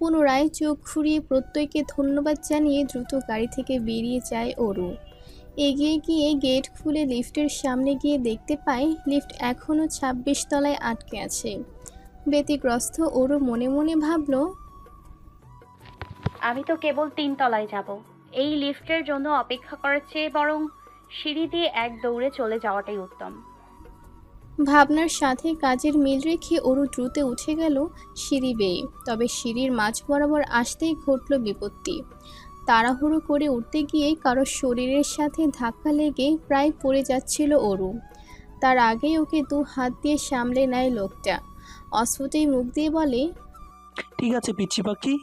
পুনরায় চোখ ঘুরিয়ে প্রত্যয়কে ধন্যবাদ জানিয়ে দ্রুত গাড়ি থেকে বেরিয়ে যায় অরু। এগিয়ে গিয়ে গেট খুলে লিফটের সামনে গিয়ে দেখতে পায় লিফট এখনও ২৬ তলায় আটকে আছে। ব্যতিগ্রস্ত অরু মনে মনে ভাবল, আমি তো কেবল ৩ তলায় যাব। এই লিফটের জন্য অপেক্ষা করার চেয়ে বরং সিঁড়ি দিয়ে এক দৌড়ে চলে যাওয়াটাই উত্তম। ভাবনার সাথে কাজের মিল রেখে অরু দ্রুত উঠে গেল সিঁড়ি বেয়ে। তবে সিঁড়ির মাঝ বরাবর আসতেই ঘটল বিপত্তি। তাড়াহুড়ো করে উঠতে গিয়ে কারো শরীরের সাথে ধাক্কা লেগে প্রায় পড়ে যাচ্ছিল অরু। তার আগেই ওকে ২ হাত দিয়ে সামলে নেয় লোকটা। অস্ফুটেই মুখ দিয়ে বলে, ঠিক আছে পিচ্চি পাখি।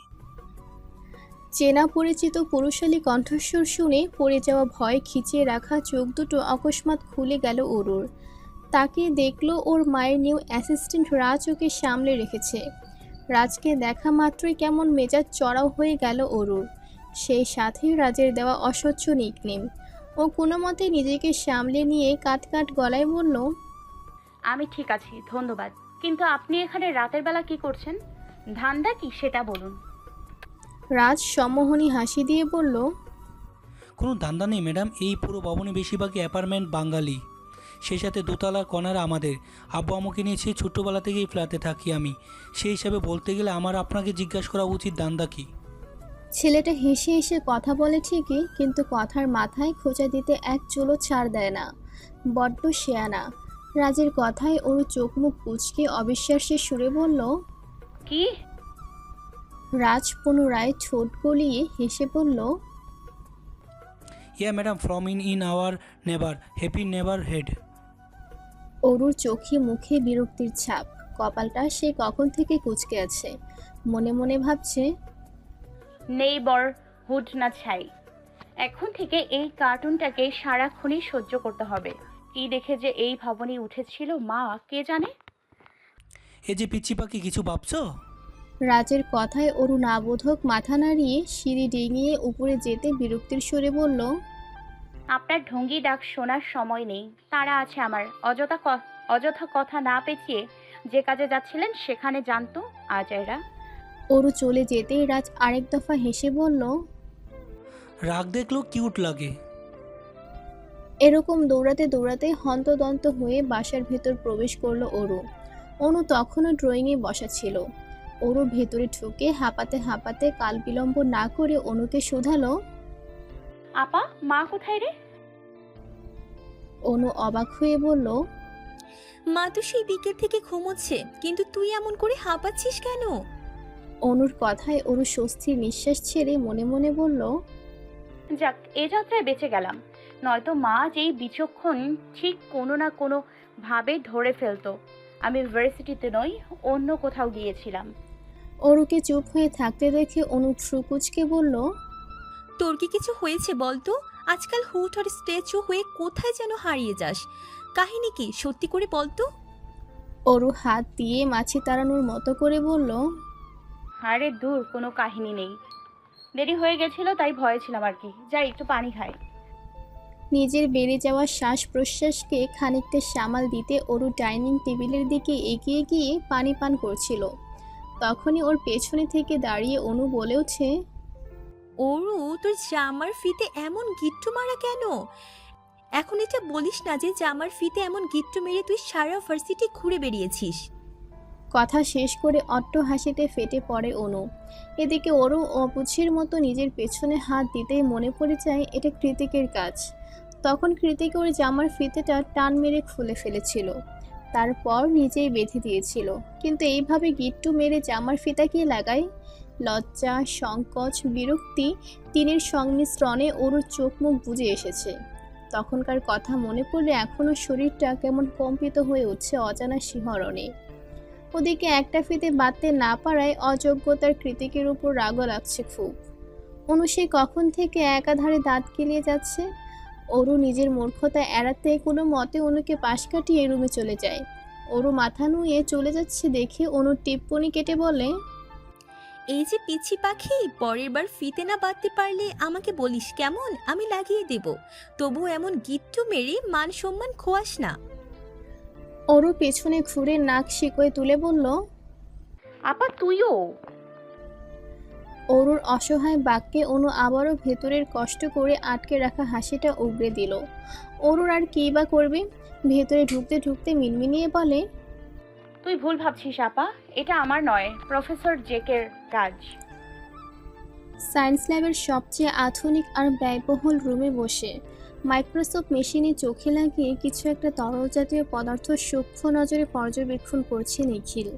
চেনা পরিচিত পুরুষালী কণ্ঠস্বর শুনে পড়ে যাওয়া ভয় খিচিয়ে রাখা চোখ দুটো অকস্মাৎ খুলে গেল অরুর। তাকে দেখলো ওর মায়ের নিউ অ্যাসিস্ট্যান্ট রাজ ওকে সামলে রেখেছে। রাজকে দেখা মাত্রই কেমন মেজাজ চড়াও হয়ে গেল অরুর। সেই সাথে রাজের দেওয়া অস্বচ্ছ নিকনেম। ও কোনো মতে নিজেকে সামলে নিয়ে কাট কাট গলায় বলল, আমি ঠিক আছি, ধন্যবাদ। কিন্তু আপনি এখানে রাতের বেলা কি করছেন? ধান্দা কি সেটা বলুন। রাজ সম্মোহনী হাসি দিয়ে বলল, কোনো ধান্দা নেই ম্যাডাম, এই পুরো ভবনে বেশিরভাগই অ্যাপার্টমেন্ট বাঙালি, সেই সাথে দোতলার কর্নার আমাদের। আব্বু আমাকে নিয়ে সেই ছোট্টবেলা থেকেই ফ্ল্যাটে থাকি আমি, সেই হিসাবে বলতে গেলে আমার আপনাকে জিজ্ঞাসা করা উচিত ধান্দা কি। ছেলেটা হেসে হেসে কথা বলে ঠিকই, কিন্তু কথার মাথায় খোঁচা দিতে এক চুলও ছাড় দেয় না। বড্ড শেয়ানা। রাজের কথায় ওর চোখ মুখ কুঁচকে অবিশ্বাসের সুরে বলল, কি? রাজ পুনরায় ঠোঁট গলিয়ে হেসে বলল, yeah madam, from in our never happy never head. অরুর চোখে মুখে বিরক্তির ছাপ। কপালটা সে কখন থেকে কুঁচকে আছে। মনে মনে ভাবছে, নেইবার হুড না ছাই। এখন থেকে এই কার্টুনটাকে সারাক্ষণই সহ্য করতে হবে। কি দেখে যে এই ভবনে উঠেছিল মা কে জানে। এ যে পিচ্চি পাখি, কিছু ভাবছো? রাজের কথায় অরু নাবোধক মাথা নাড়িয়ে সিঁড়ি ডিঙিয়ে উপরে যেতে বিরক্তির সুরে বলল, আপনার ঢঙ্গি ডাক শোনার সময় নেই, তারা আছে আমার। অযথা কথা না পেঁচিয়ে যে কাজে যাচ্ছিলেন সেখানে জানতো আজাইরা। অরু চলে যেতেই রাজ আরেক দফা হেসে বলল, রাগ দেখলেও কিউট লাগে। এরকম দৌড়াতে দৌড়াতে হন্তদন্ত হয়ে বাসার ভেতর প্রবেশ করলো অরু। অনু তখনও ড্রয়িংয়ে বসা ছিল। অরু ভেতরে ঢুকে হাঁপাতে হাঁপাতে কাল বিলম্ব না করে অনুকে শোধালো। আপা, মা কোথায় রে? অনু অবাক হয়ে বলল, মা তো সেই বিকেল থেকে ঘুমোচ্ছে, কিন্তু তুই এমন করে হাঁপাচ্ছিস কেন? অনুর কথায় অরু স্বস্তির নিঃশ্বাস ছেড়ে মনে মনে বলল, যাক, এ যাত্রায় বেঁচে গেলাম। নয়তো মা যেই বিচক্ষণ, ঠিক কোনো না কোনো ভাবে ধরে ফেলতো আমি ইউনিভার্সিটিতে নই, অন্য কোথাও গিয়েছিলাম। অরুকে চুপ হয়ে থাকতে দেখে অনু ভ্রু কুঁচকে বলল, তোর কি কিছু হয়েছে বলতো? আজকাল হুট আর স্ট্যাচু হয়ে কোথায় যেন হারিয়ে যাস। কাহিনী কি, সত্যি করে বলতো? অরু হাত দিয়ে মাছি তাড়ানোর মতো করে বলল, আরে দূর, কোনো কাহিনী নেই। দেরি হয়ে গেছিল তাই ভয়ে ছিলাম আর কি। যাই একটু পানি খাই। নিজের বেড়ে যাওয়া শ্বাস প্রশ্বাসকে খানিকটা সামাল দিতে অরু ডাইনিং টেবিলের দিকে এগিয়ে গিয়ে পানি পান করছিল। তখনই ওর পেছনে থেকে দাঁড়িয়ে অনু বলে ওঠে, ওরু, তোর জামার ফিতে এমন গিট্টু মারা কেন? এখন এটা বলিস না যে জামার ফিতে এমন গিট্টু মেরে তুই সারা ভার্সিটি ঘুরে বেরিয়েছিস। কথা শেষ করে অট্ট হাসিতে ফেটে পড়ে অনু। এদিকে ওরও অবুঝের মতো নিজের পেছনে হাত দিতেই মনে পড়ে যায় এটা কৃতিকের কাজ। তখন কৃতিক ওর জামার ফিতেটা টান মেরে খুলে ফেলেছিল, তারপর নিজেই বেঁধে দিয়েছিল। কিন্তু এইভাবে গিট্টু মেরে জামার ফিতা কে লাগায়? লজ্জা, সংকোচ, বিরক্তি তিনের সংমিশ্রণে ওর চোখ মুখ বুজে এসেছে। তখনকার কথা মনে পড়লে এখনও শরীরটা কেমন কম্পিত হয়ে উঠছে অজানা শিহরণে। ওদিকে একটা ফিতে বাঁধতে না পারায় অযোগ্যতার কৃতিকের উপর রাগও লাগছে খুব। অনু সে কখন থেকে একাধারে দাঁত কেলিয়ে যাচ্ছে। অরু নিজের মূর্খতা এড়াতে কোনো মতে অনুকে পাশ কাটিয়ে রুমে চলে যায়। অরু মাথা নুয়ে চলে যাচ্ছে দেখে অনুর টিপ্পনি কেটে বলে, এই যে পিচ্ছি পাখি, পরের বার ফিতে না বাঁধতে পারলে আমাকে বলিস কেমন, আমি লাগিয়ে দেব। তবু এমন গিট্টু মেরে মান সম্মান খোয়াস না। অরু পেছনে ঘুরে নাক শিকোয় তুলে বলল, আপা তুইও? অরুর অসহায় বাক্যে অনু আবারও ভেতরের কষ্ট করে আটকে রাখা হাসিটা উগরে দিল। অরুর আর কী বা করবে, ভেতরে ঢুকতে ঢুকতে মিনমিনিয়ে বলে, তুই ভুল ভাবছিস আপা, এটা আমার নয়, প্রফেসর জেকের কাজ। সায়েন্স ল্যাবের সবচেয়ে আধুনিক আর ব্যয়বহুল রুমে বসে মাইক্রোস্কোপ মেশিনে চোখে লাগিয়ে কিছু একটা তরল জাতীয় পদার্থ সূক্ষ্ম নজরে পর্যবেক্ষণ করছে নিখিল।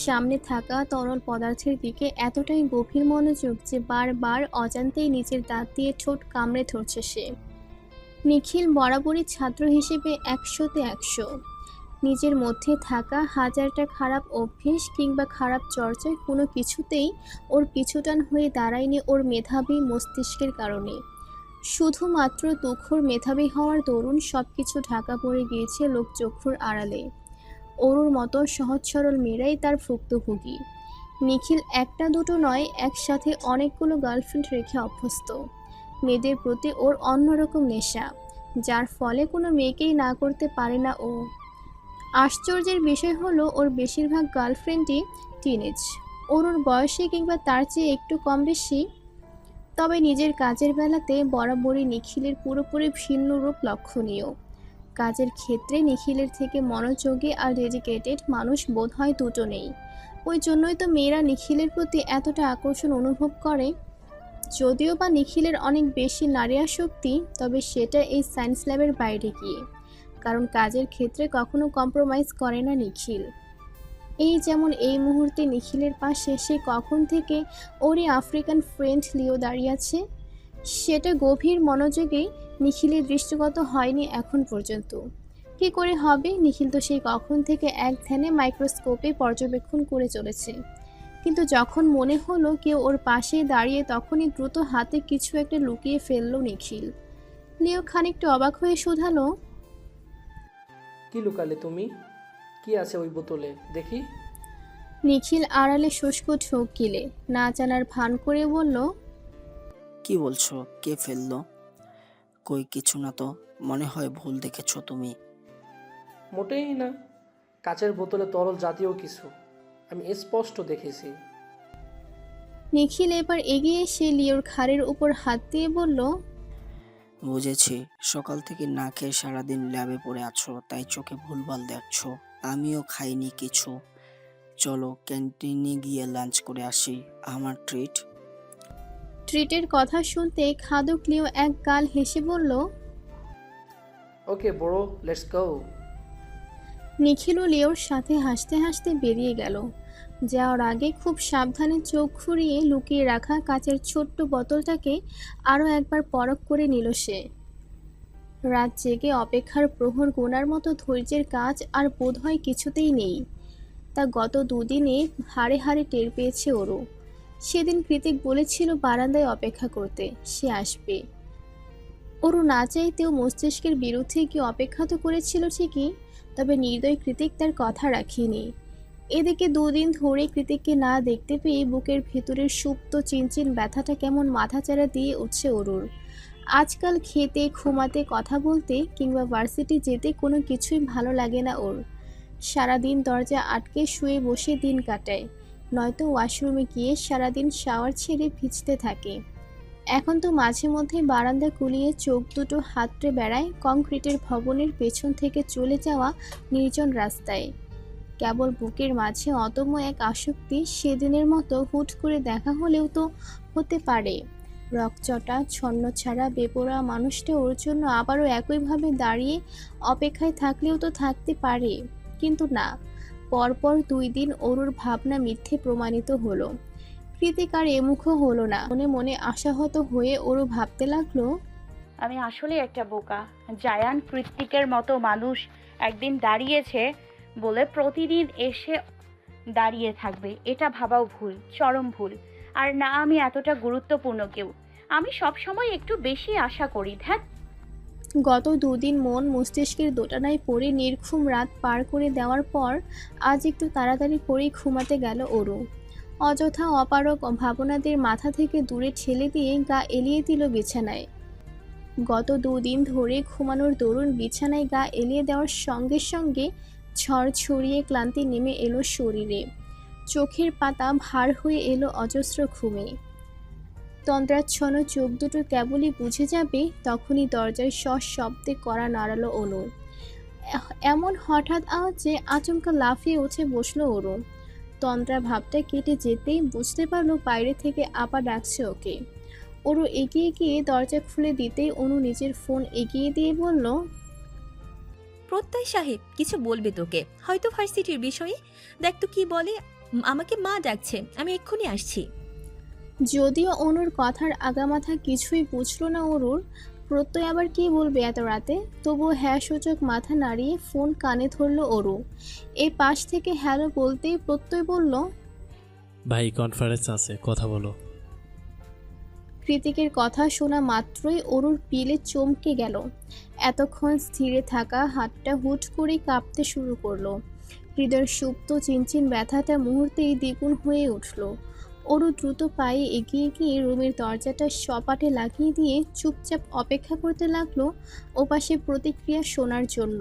সামনে থাকা তরল পদার্থের দিকে এতটাই গভীর মনোযোগ যে বারবার অজান্তেই নিজের দাঁত দিয়ে ঠোঁট কামড়ে ধরছে সে। নিখিল বরাবরই ছাত্র হিসেবে 100-তে 100। নিজের মধ্যে থাকা হাজারটা খারাপ অভ্যেস কিংবা খারাপ চর্চায় কোনো কিছুতেই ওর পিছুটান হয়ে দাঁড়ায়নি ওর মেধাবী মস্তিষ্কের কারণে। শুধুমাত্র তুখোড় মেধাবী হওয়ার দরুন সব কিছু ঢাকা পড়ে গিয়েছে লোকচক্ষুর আড়ালে। অরুর মতো সহজ সরল মেয়েরাই তার ভুক্তভোগী। নিখিল একটা দুটো নয়, একসাথে অনেকগুলো গার্লফ্রেন্ড রেখে অভ্যস্ত। মেয়েদের প্রতি ওর অন্যরকম নেশা, যার ফলে কোনো মেয়েকেই না করতে পারে না ও। আশ্চর্যের বিষয় হলো ওর বেশিরভাগ গার্লফ্রেন্ডই টিনেজ, ওর বয়সে কিংবা তার চেয়ে একটু কম বেশি। তবে নিজের কাজের বেলাতে বরাবরই নিখিলের পুরোপুরি ভিন্ন রূপ লক্ষণীয়। কাজের ক্ষেত্রে নিখিলের থেকে মনোযোগী আর ডেডিকেটেড মানুষ বোধহয় দুটো নেই। ওই জন্যই তো মেয়েরা নিখিলের প্রতি এতটা আকর্ষণ অনুভব করে। যদিও বা নিখিলের অনেক বেশি নারী আসক্তি, তবে সেটা এই সায়েন্স ল্যাবের বাইরে গিয়ে, কারণ কাজের ক্ষেত্রে কখনো কম্প্রোমাইজ করে না নিখিল। এই যেমন এই মুহূর্তে নিখিলের পাশে সে কখন থেকে ওরই আফ্রিকান ফ্রেন্ড লিও দাঁড়িয়ে আছে, সেটা গভীর মনোযোগে নিখিলের দৃষ্টিগত হয়নি এখন পর্যন্ত। কী করে হবে, নিখিল তো সেই কখন থেকে এক ধ্যানে মাইক্রোস্কোপে পর্যবেক্ষণ করে চলেছে। কিন্তু যখন মনে হলো কেউ ওর পাশেই দাঁড়িয়ে, তখনই দ্রুত হাতে কিছু একটা লুকিয়ে ফেললো নিখিল। লিও খানিকটা অবাক হয়ে শুধালো, কি লুকালে তুমি? কি আছে ওই বোতলে দেখি? নিখিল আড়ালে শুষ্ক ঢোক গিলে না জানার ভান করে বলল, কি বলছো? কে ফেললো? কই কিছু না তো, মনে হয় ভুল দেখেছো তুমি। মোটেই না, কাচের বোতলে তরল জাতীয় কিছু আমি স্পষ্ট দেখেছি। নিখিল এবার এগিয়ে এসে লিওর ঘাড়ের উপর হাত দিয়ে বলল, বুঝেছি, সকাল থেকে না খেয়ে সারাদিন ল্যাবে পড়ে আছো, তাই চোখে ভুলভাল দেখছো। আমিও খাইনি কিছু। চলো ক্যান্টিনে গিয়ে লাঞ্চ করে আসি, আমার ট্রিট। ট্রিটের কথা শুনতে খাদক লিও এক গাল হেসে বলল। Okay bro, let's go. নিখিলও লিওর সাথে হাসতে হাসতে বেরিয়ে গেল। যাওয়ার আগে খুব সাবধানে চোখ ঘুরিয়ে লুকিয়ে রাখা কাচের ছোট্ট বোতলটাকে আরও একবার পরখ করে নিল সে। রাত জেগে অপেক্ষার প্রহর গোনার মতো ধৈর্যের কাজ আর বোধহয় কিছুতেই নেই। তা গত দুদিনে হাড়ে হাড়ে টের পেয়েছে ওরও। সেদিন কৃতিক বলেছিল বারান্দায় অপেক্ষা করতে, সে আসবে। ওরও না চাইতেও মস্তিষ্কের বিরুদ্ধে কি অপেক্ষা তো করেছিল ঠিকই, তবে নির্দয় কৃতিক তার কথা রাখেনি। এদিকে দুদিন ধরে কৃতিককে না দেখতে পেয়ে বুকের ভেতরের সুপ্ত চিনচিন ব্যথাটা কেমন মাথাচাড়া দিয়ে উঠছে অরুর। আজকাল খেতে, ঘুমাতে, কথা বলতে কিংবা ভার্সিটি যেতে কোনো কিছুই ভালো লাগে না ওর। সারাদিন দরজা আটকে শুয়ে বসে দিন কাটায়, নয়তো ওয়াশরুমে গিয়ে সারাদিন শাওয়ার ছেড়ে ভিজতে থাকে। এখন তো মাঝে মধ্যে বারান্দা কুলিয়ে চোখ দুটো হাতড়ে বেড়ায় কংক্রিটের ভবনের পেছন থেকে চলে যাওয়া নির্জন রাস্তায়। কেবল বুকের মাঝে অদম্য এক আসক্তি, সেদিনের মতো হুট করে দেখা হলেও তো হতে পারে। রকচটা ছন্নছাড়া বেপরোয়া মানুষটা ওর জন্য আবারও একইভাবে দাঁড়িয়ে অপেক্ষায় থাকলেও তো থাকতে পারে, কিন্তু না। পরপর 2 দিন অরুর ভাবনা মিথ্যে প্রমাণিত হলো। কৃতিক আর এমুখও হলো না। মনে মনে আশাহত হয়ে ওরও ভাবতে লাগলো, আমি আসলে একটা বোকা। জায়ান কৃত্তিকের মতো মানুষ একদিন দাঁড়িয়েছে বলে প্রতিদিন এসে দাঁড়িয়ে থাকবে, এটা ভাবাও ভুল, চরম ভুল। আর না, আমি এতটা গুরুত্বপূর্ণ কেউ। আমি সব সময় একটু বেশি আশা করি। ধ্যাত। গত 2 দিন মন মস্তিষ্কের দোটানায় পড়ে নির্ঘুম রাত পার করে দেওয়ার পর আজ একটু তাড়াতাড়ি করেই ঘুমাতে গেল ওরও। অযথা অপারক ভাবনাদের মাথা থেকে দূরে ঠেলে দিয়ে গা এলিয়ে দিল বিছানায়। গত 2 দিন ধরে ঘুমানোর দরুন বিছানায় গা এলিয়ে দেওয়ার সঙ্গে সঙ্গে ঝড় ছড়িয়ে ক্লান্তি নেমে এলো শরীরে। চোখের পাতা ভার হয়ে এলো অজস্র ঘুমে। তন্দ্রাচ্ছন্ন চোখ দুটো কেবলই বুঝে যাবে তখনই দরজায় শব্দে কড়া নাড়ালো অনু। এমন হঠাৎ আওয়াজে আচমকা লাফিয়ে উঠে বসলো ওরু। তন্দ্রা ভাবটা কেটে যেতেই বুঝতে পারলো বাইরে থেকে আপা ডাকছে ওকে। ওরু এগিয়ে গিয়ে দরজা খুলে দিতেই অনু নিজের ফোন এগিয়ে দিয়ে বলল, প্রত্যয় সাহেব কিছু বলবে তোকে, হয়তো ভার্সিটির বিষয়ে। দেখ তো কি বলে। আমাকে মা ডাকছে, আমি এক্ষুনি আসছি। যদিও অনুর কথার আগামাথা কিছুই বুঝলো না ওরুর, প্রত্যয় আবার কি বলবে এত রাতে, তবুও হ্যাঁ সূচক মাথা নাড়িয়ে ফোন কানে ধরলো ওরু। এই পাশ থেকে হ্যালো বলতেই প্রত্যয় বলল, ভাই কনফারেন্স আছে, কথা বলো। কৃতিকের কথা শোনা মাত্রই অরুর পিলে চমকে গেল। এতক্ষণ স্থিরে থাকা হাতটা হুট করে কাঁপতে শুরু করলো। হৃদয়ের সুপ্ত চিনচিন ব্যথাটা মুহূর্তেই দ্বিগুণ হয়ে উঠল। অরু দ্রুত পায়ে এগিয়ে গিয়ে রুমের দরজাটা সপাটে লাগিয়ে দিয়ে চুপচাপ অপেক্ষা করতে লাগলো ওপাশে প্রতিক্রিয়া শোনার জন্য।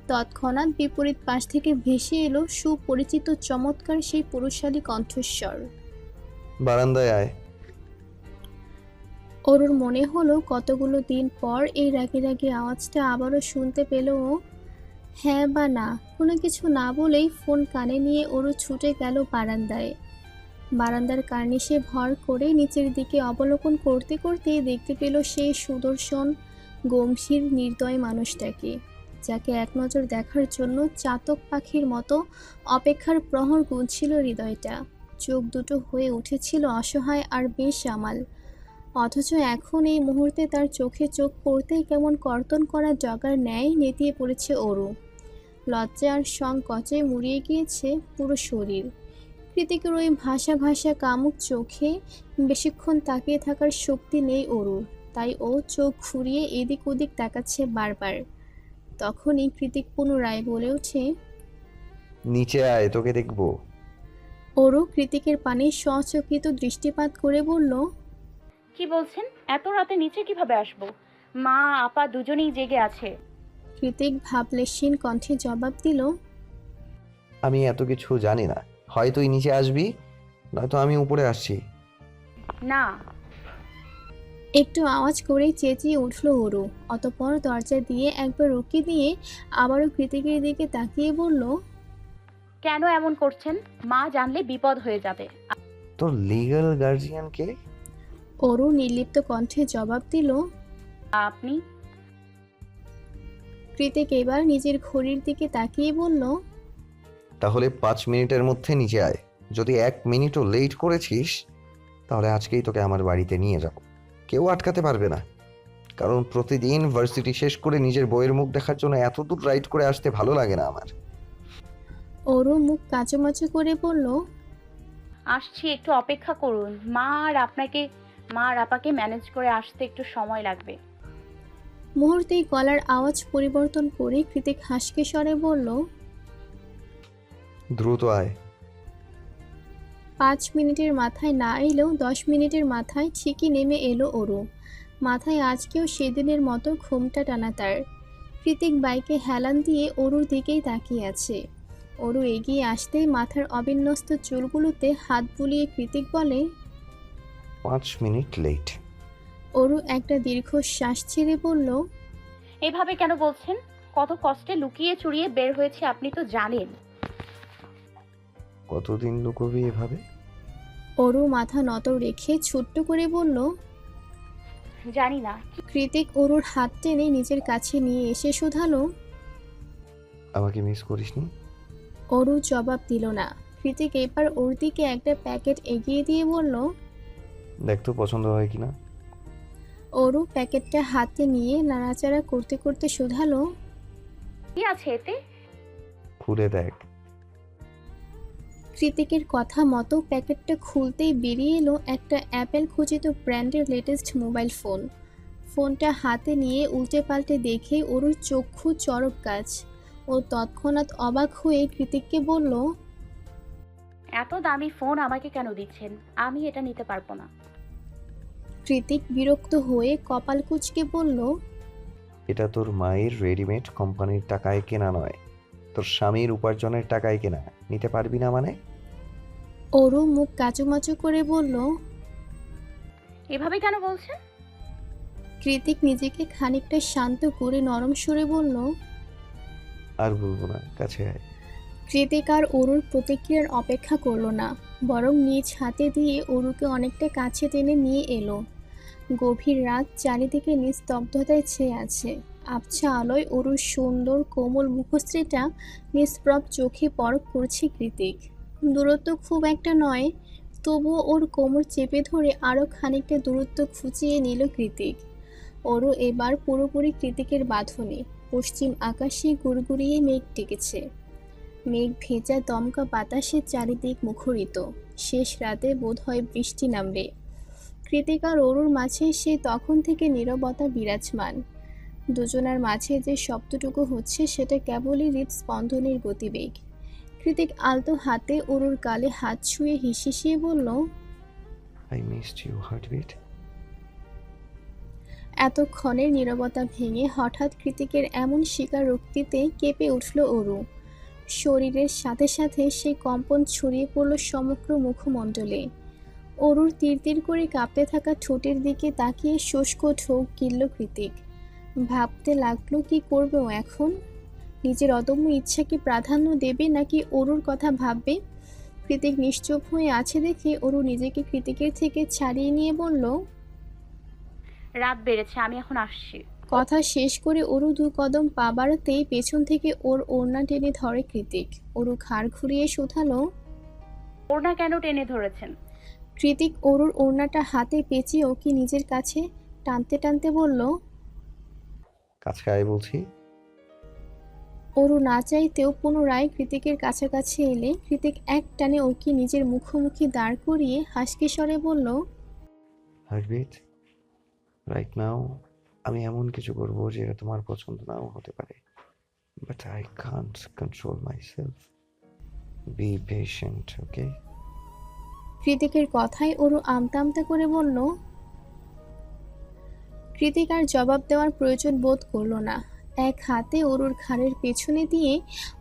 তৎক্ষণাৎ বিপরীত পাশ থেকে ভেসে এলো সুপরিচিত চমৎকার সেই পুরুষালী কণ্ঠস্বর। বারান্দায় আয়। অরুর মনে হলো কতগুলো দিন পর এই রাগি রাগি আওয়াজটা আবারও শুনতে পেল ও। হ্যাঁ বা না কোনো কিছু না বলেই ফোন কানে নিয়ে অরু ছুটে গেল বারান্দায়। বারান্দার কার্নিশে ভর করে নিচের দিকে অবলোকন করতে করতে দেখতে পেল সেই সুদর্শন গম্ভীর নির্দয় মানুষটাকে, যাকে এক নজর দেখার জন্য চাতক পাখির মতো অপেক্ষার প্রহর গুনছিল হৃদয়টা। চোখ দুটো হয়ে উঠেছিল অসহায় আর বেসামাল। অথচ এখন এই মুহূর্তে তার চোখে চোখ পড়তেই কেমন কর্তন করা জগার ন্যায় নেতিয়ে পড়েছে অরু। লজ্জা আর সংকোচে মুড়িয়ে গিয়েছে পুরো শরীর। কৃতিকের ওই ভাষা ভাষা কামুক চোখে বেশিক্ষণ তাকিয়ে থাকার শক্তি নেই অরুর, তাই ও চোখ ঘুরিয়ে এদিক ওদিক তাকাচ্ছে বারবার। তখনই কৃতিক পুনরায় বলে ওঠে, নিচে আয়, তোকে দেখবো। অরু কৃতিকের পানে সচকিত দৃষ্টিপাত করে বলল, কি বলছেন? এত রাতে নিচে কিভাবে আসবো? মা আপা দুজনেই জেগে আছে। কৃতিক ভাবলেশীন কণ্ঠে জবাব দিল, আমি এত কিছু জানি না, হয় তুই নিচে আসবি নয়তো আমি উপরে আসছি। না। একটু আওয়াজ করে চেঁচিয়ে উঠল অরু। অতঃপর দরজা দিয়ে একবার উকি দিয়ে আবারও কৃতিকের দিকে তাকিয়ে বলল, কেন এমন করছেন? মা জানলে বিপদ হয়ে যাবে। তোর লিগ্যাল গার্জিয়ান কে? অরু নির্লিপ্ত কণ্ঠে জবাব দিল। আপনি? কৃতিক এবার নিজের ঘড়ির দিকে তাকিয়ে বলল, তাহলে 5 মিনিটের মধ্যে নিচে আয়। যদি 1 মিনিটও লেট করেছিস তাহলে আজকেই তোকে আমার বাড়িতে নিয়ে যাব। কেউ আটকাতে পারবে না, কারণ প্রতিদিন ভার্সিটি শেষ করে নিজের বইয়ের মুখ দেখার জন্য এত দূর রাইড করে আসতে ভালো লাগে না আমার। অরু মুখ কাঁচুমাচু করে বলল, আসছি, একটু অপেক্ষা করুন। মা আর আপাকে ম্যানেজ করে আসতে একটু সময় লাগবে। মুহূর্তেই গলার আওয়াজ পরিবর্তন করে কৃতিক হাসকে স্বরে বলল, দ্রুত আয়। 5 মিনিটের মাথায় না এলেও 10 মিনিটের মাথায় ঠিকই নেমে এলো অরু। মাথায় আজকেও সেদিনের মতো ঘুমটা টানা তার। কৃতিক বাইকে হেলান দিয়ে অরুর দিকেই তাকিয়ে আছে। অরু এগিয়ে আসতেই মাথার অবিন্যস্ত চুলগুলোতে হাত বুলিয়ে কৃতিক বলে, 5 মিনিট লেট। অরু একটা দীর্ঘশ্বাস ছেড়ে বলল, এভাবে কেন বলছেন? কত কষ্টে লুকিয়ে চুরিয়ে বের হয়েছে আপনি তো জানেন। কতদিন লুকোবি এভাবে? অরু মাথা নত রেখে ছোট্ট করে বলল। জানি না। কৃতিক অরুর হাত টেনে নিজের কাছে নিয়ে এসে শুধালো, আমাকে মিস করিসনি? অরু জবাব দিল না। কৃতিক এবার ওর দিকে একটা প্যাকেট এগিয়ে দিয়ে বলল। দেখ তো পছন্দ হয় কিনা। অরু প্যাকেটটা হাতে নিয়ে নাড়াচাড়া করতে করতে শুধালো, কি আছে এতে? খুলে দেখ। কৃতিকের কথা মতো প্যাকেটটা খুলতেই বেরিয়ে এলো একটা অ্যাপেল খচিত ব্র্যান্ডের লেটেস্ট মোবাইল ফোন। ফোনটা হাতে নিয়ে উল্টে পাল্টে দেখে অরুর চক্ষু চরক গাছ। ও তৎক্ষণাৎ অবাক হয়ে কৃতিককে বলল, এত দামি ফোন আমাকে কেন দিচ্ছেন? আমি এটা নিতে পারবো না। কৃতিক বিরক্ত হয়ে কপাল কুঁচকে বলল, এটা তোর মায়ের রেডিমেড কোম্পানির টাকায় কেনা নয়, তোর স্বামীর উপার্জনের টাকায় কেনা। নিতে পারবি না মানে? অরু মুখ কাচুমাচু করে বলল। এভাবে কেন বলছেন? কৃতিক নিজেকে খানিকটা শান্ত করে নরম সুরে বলল। আর বলবো না, কাছে আয়। কৃতিক আর অরুর প্রতিক্রিয়ার অপেক্ষা করলো না, বরং নিজ হাতে দিয়ে অরুকে অনেকটা কাছে টেনে নিয়ে এলো। গভীর রাত, চারিদিকে নিস্তব্ধতায় ছেয়ে আছে। আবছা আলোয় অরুর সুন্দর কোমল মুখশ্রীটা নিষ্প্রভ চোখে পরখ করছে কৃতিক। দূরত্ব খুব একটা নয়, তবুও ওর কোমর চেপে ধরে আরও খানিকটা দূরত্ব খুঁচিয়ে নিল কৃতিক। অরু এবার পুরোপুরি কৃতিকের বাঁধনে। পশ্চিম আকাশে গুড়গুড়িয়ে মেঘ ডেকেছে। মেঘ ভেজা দমকা বাতাসে চারিদিক মুখরিত। শেষ রাতে বোধহয় বৃষ্টি নামবে। কৃতিক আর অরুর মাঝে সে তখন থেকে নীরবতা বিরাজমান। দুজনার মাঝে যে শব্দটুকু হচ্ছে সেটা কেবলই হৃদস্পন্দনের গতিবেগ। কৃতিক আলতো হাতে অরুর গালে হাত ছুঁয়ে হিসিয়ে বলল। I missed you heartbeat. এতক্ষণের নীরবতা ভেঙে হঠাৎ কৃতিকের এমন স্বীকারোক্তিতে কেঁপে উঠল অরু। শরীরের সাথে সাথে সেই কম্পন ছড়িয়ে পড়ল সমগ্র মুখমণ্ডলে। অরুর তীর করে কাঁপতে থাকা ঠোঁটের দিকে তাকিয়ে শুষ্ক ঢোক গিলল কৃতিক। ভাবতে লাগলো কি করবে ও এখন। নিজের অদম্য ইচ্ছাকে প্রাধান্য দেবে নাকি অরুর কথা ভাববে। কৃতিক নিশ্চুপ হয়ে আছে দেখে অরু নিজেকে কৃতিকের থেকে ছাড়িয়ে নিয়ে বলল। রাত বেড়েছে, আমি এখন আসছি। কথা শেষ করে অরু 2 কদম পা বাড়াতেই পেছন থেকে ওর ওড়না টেনে ধরে কৃতিক। অরু ঘাড় ঘুরিয়ে শুধালো। ওড়না কেন টেনে ধরেছেন? কৃতিক অরুর ওড়নাটা হাতে পেঁচিয়ে ওকে নিজের কাছে টানতে টানতে বলল। কাছে আয় বলছি। অরু না চাইতেও পুনরায় কৃতিকের কাছাকাছি এলে কৃতিক এক টানে ওকে নিজের মুখোমুখি দাঁড় করিয়ে হাসকি স্বরে বলল। হার্টবিট, রাইট নাও আমি এমন কিছু করব যেটা তোমার পছন্দ নাও হতে পারে, but I can't control myself. Be patient, okay? কৃতিকের কথায় অরু আমতা আমতা করে বলল। কৃতিক আর জবাব দেওয়ার প্রয়োজন বোধ করল না। এক হাতে অরুর ঘাড়ের পেছনে দিয়ে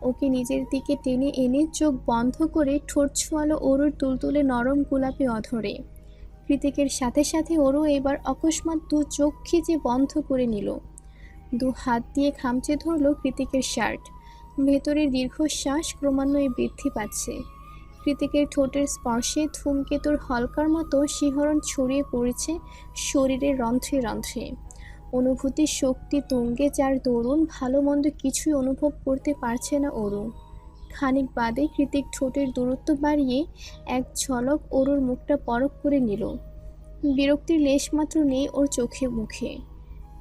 ওকে নিজের দিকে টেনে এনে চোখ বন্ধ করে ঠোঁট ছোঁয়ালো অরুর তুলতুলে নরম গোলাপি অধরে। কৃতিকের সাথে সাথে অরু এবার অকস্মাৎ 2 চোখ খিচে বন্ধ করে নিল। 2 হাত দিয়ে খামচে ধরল কৃতিকের শার্ট। ভেতরের দীর্ঘশ্বাস ক্রমান্বয়ে বৃদ্ধি পাচ্ছে। কৃতিকের ঠোঁটের স্পর্শে ধূমকেতুর হলকার মতো শিহরণ ছড়িয়ে পড়েছে শরীরের রন্ধ্রে রন্ধ্রে। অনুভূতির শক্তি তুঙ্গে যার দরুন ভালো মন্দ কিছুই অনুভব করতে পারছে না অরু। খানিক বাদে কৃতিক ঠোঁটের দূরত্ব বাড়িয়ে এক ঝলক অরুর মুখটা পরখ করে নিল। বিরক্তির লেশমাত্র নেই ওর চোখে মুখে।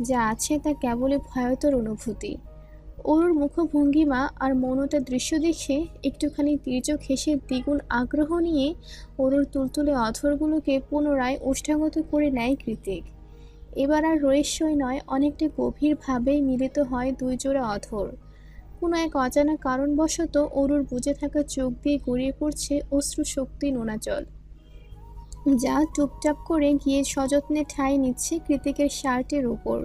যা আছে তা কেবলই ভয়তর অনুভূতি। অরুর মুখভঙ্গিমা আর মৌনতা দৃশ্য দেখে একটুখানি তির্যক হেসে দ্বিগুণ আগ্রহ নিয়ে অরুর তুলতুলে অধরগুলোকে পুনরায় ওষ্ঠাগত করে নেয় কৃতিক। এবার আর রহস্যই নয়, অনেকটা গভীরভাবেই মিলিত হয় 2 জোড়া অধর। কোনো এক অজানা কারণবশত অরুর বুজে থাকা চোখ দিয়ে গড়িয়ে পড়ছে অশ্রু শক্তি নোনা জল, যা টুপটাপ করে গিয়ে সযত্নে ঠাঁই নিচ্ছে কৃতিকের শার্টের উপর।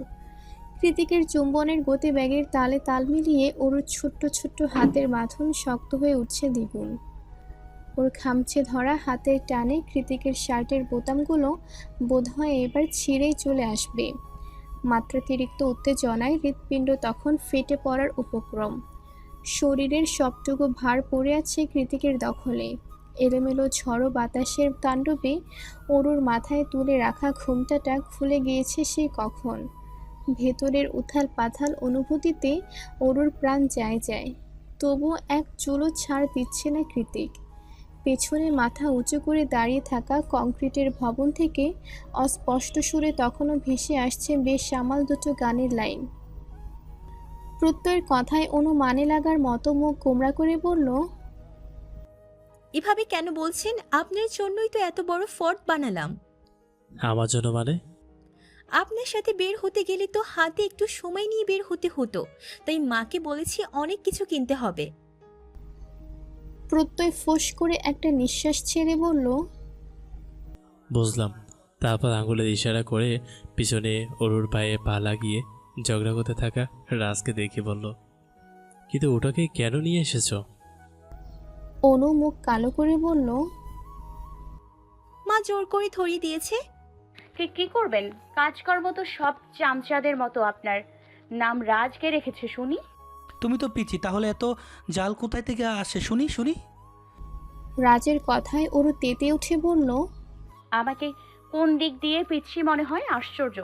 কৃতিকের চুম্বনের গতিবেগের তালে তাল মিলিয়ে অরুর ছোট্ট ছোট্ট হাতের বাঁধন শক্ত হয়ে উঠছে দ্বিগুণ। ওর খামচে ধরা হাতের টানে কৃতিকের শার্টের বোতামগুলো বোধহয় এবার ছিঁড়েই চলে আসবে। মাত্রাতিরিক্ত উত্তেজনায় হৃৎপিণ্ড তখন ফেটে পড়ার উপক্রম। শরীরের সবটুকু ভার পড়ে আছে কৃতিকের দখলে। এলোমেলো ঝড়ো বাতাসের তাণ্ডবে অরুর মাথায় তুলে রাখা ঘুমটাটা খুলে গিয়েছে সেই কখন। ভেতরের উথাল পাথাল অনুভূতিতে অরুর প্রাণ যায় যায়, তবুও এক চুলও ছাড় দিচ্ছে না কৃতিক। পেছনে মাথা উঁচু করে দাঁড়িয়ে থাকা কংক্রিটের ভবন থেকে অস্পষ্ট সুরে তখনও ভেসে আসছে বেশ সামাল 2টো গানের লাইন। প্রত্যয়ের কথায় অনু মানে লাগার মতো মুখ গোমড়া করে বলল। এভাবে কেন বলছেন? আপনার জন্যই তো এত বড় ফর্ট বানালাম। আমার জন্য মানে? আপনার সাথে বের হতে গেলে তো হাতে একটু সময় নিয়ে বের হতে হতো, তাই মাকে বলেছি অনেক কিছু কিনতে হবে। প্রত্যয় ফোঁস করে একটা নিঃশ্বাস ছেড়ে বলল। বুঝলাম। তারপর আঙুলের ইশারা করে পিছনে অরুর পায়ে পা লাগিয়ে ঝগড়া করতে থাকা রাজকে দেখে বলল, কিন্তু ওটাকে কেন নিয়ে এসেছো? অনু মুখ কালো করে বলল। মা জোর করে ধরিয়ে দিয়েছে। কি করবেন? কাজকর্ম তো সব চামচাদের মতো। আপনার নাম রাজকে রেখেছে শুনি। তুমি তো পিচি, তাহলে এত জাল কোথায় থেকে আসে শুনি শুনি? রাজের কথায় ওরু তেতে উঠে বলল, আমাকে কোন দিক দিয়ে পিচ্ছি মনে হয়? আশ্চর্য।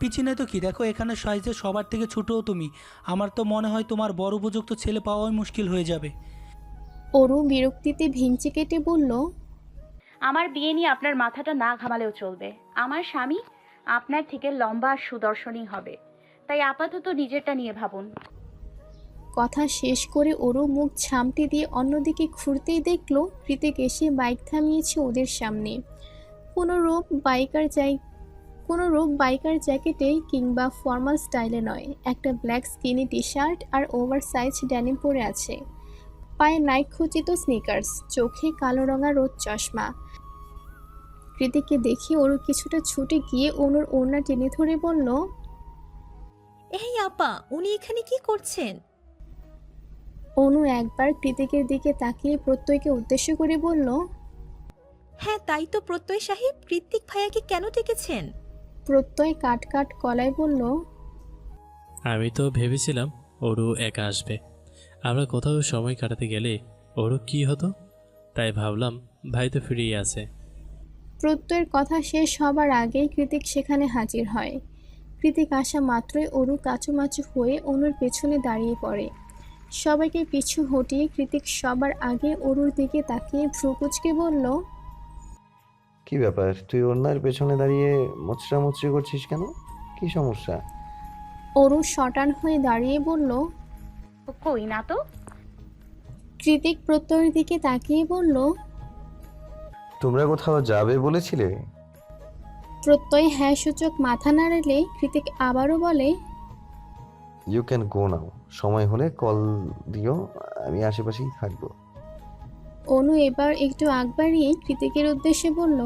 পিচি নয় তো কি, দেখো এখানে সাইজে সবার থেকে ছোটও তুমি। আমার তো মনে হয় তোমার বড় উপযুক্ত ছেলে পাওয়াই মুশকিল হয়ে যাবে। ওরু বিরক্তিতে ভেঙচি কেটে বলল, আমার বিয়ে নিয়ে আপনার মাথাটা না ঘামালেও চলবে। আমার স্বামী আপনার থেকে লম্বা আর সুদর্শনই হবে, তাই আপাতত নিজেরটা নিয়ে ভাবুন। কথা শেষ করে ওরু মুখ ছামটে দিয়ে অন্যদিকে ঘুরতেই দেখলো কৃতিক এসে বাইক থামিয়েছে ওদের সামনে। কোনো রূপ বাইকার জ্যাকেটে কিংবা ফর্মাল স্টাইলে নয়, একটা ব্ল্যাক স্কিনি টি শার্ট আর ওভার সাইজ ড্যানিম পরে আছে। পায়ে নাইক খচিত স্নিকার্স, চোখে কালো রঙা রোদ চশমা। কৃতিককে দেখে ওরু কিছুটা ছুটে গিয়ে অনুর ওড়না টেনে ধরে বলল, এই আপা, উনি এখানে কি করছেন? অনু একবার কৃতিকের দিকে তাকিয়ে প্রত্যয়কে উদ্দেশ্য করে বলল, হ্যাঁ তাই তো প্রত্যয় সাহেব, কৃত্তিক ভাইয়াকে কেন ডেকেছেন? প্রত্যয় কাট কাট গলায় বলল, আমি তো ভেবেছিলাম ওরও একা আসবে। আমরা কোথাও সময় কাটাতে গেলে ওরও কি হতো, তাই ভাবলাম ভাই তো ফিরেই আছে। প্রত্যয়ের কথা শেষ হবার আগেই কৃতিক সেখানে হাজির হয়। কৃতিক আসা মাত্রই অরু কাচুমাচু হয়ে অনুর পেছনে দাঁড়িয়ে পড়ে। সবাইকে পিছু হটিয়ে কৃতিক সবার আগে অরুর দিকে তাকিয়ে ভ্রুকুচকে বলল, কি ব্যাপার, তুই ওনার পেছনে দাঁড়িয়ে মুচড়ামুচড়ি করছিস কেন? কি সমস্যা? অরু শটান হয়ে দাঁড়িয়ে বলল। কই না তো। কৃতিক প্রত্যয়ের দিকে তাকিয়ে বলল, তোমরা কোথাও যাবে বলেছিলে? প্রত্যয় হ্যাঁ সূচক মাথা নাড়ালে কৃতিক আবারও বলে, ইউ ক্যান গো নাও, সময় হলে কল দিও, আমি আশেপাশেই থাকবো। অনু এবার একটু আগ বাড়িয়ে কৃতিকের উদ্দেশ্যে বলল,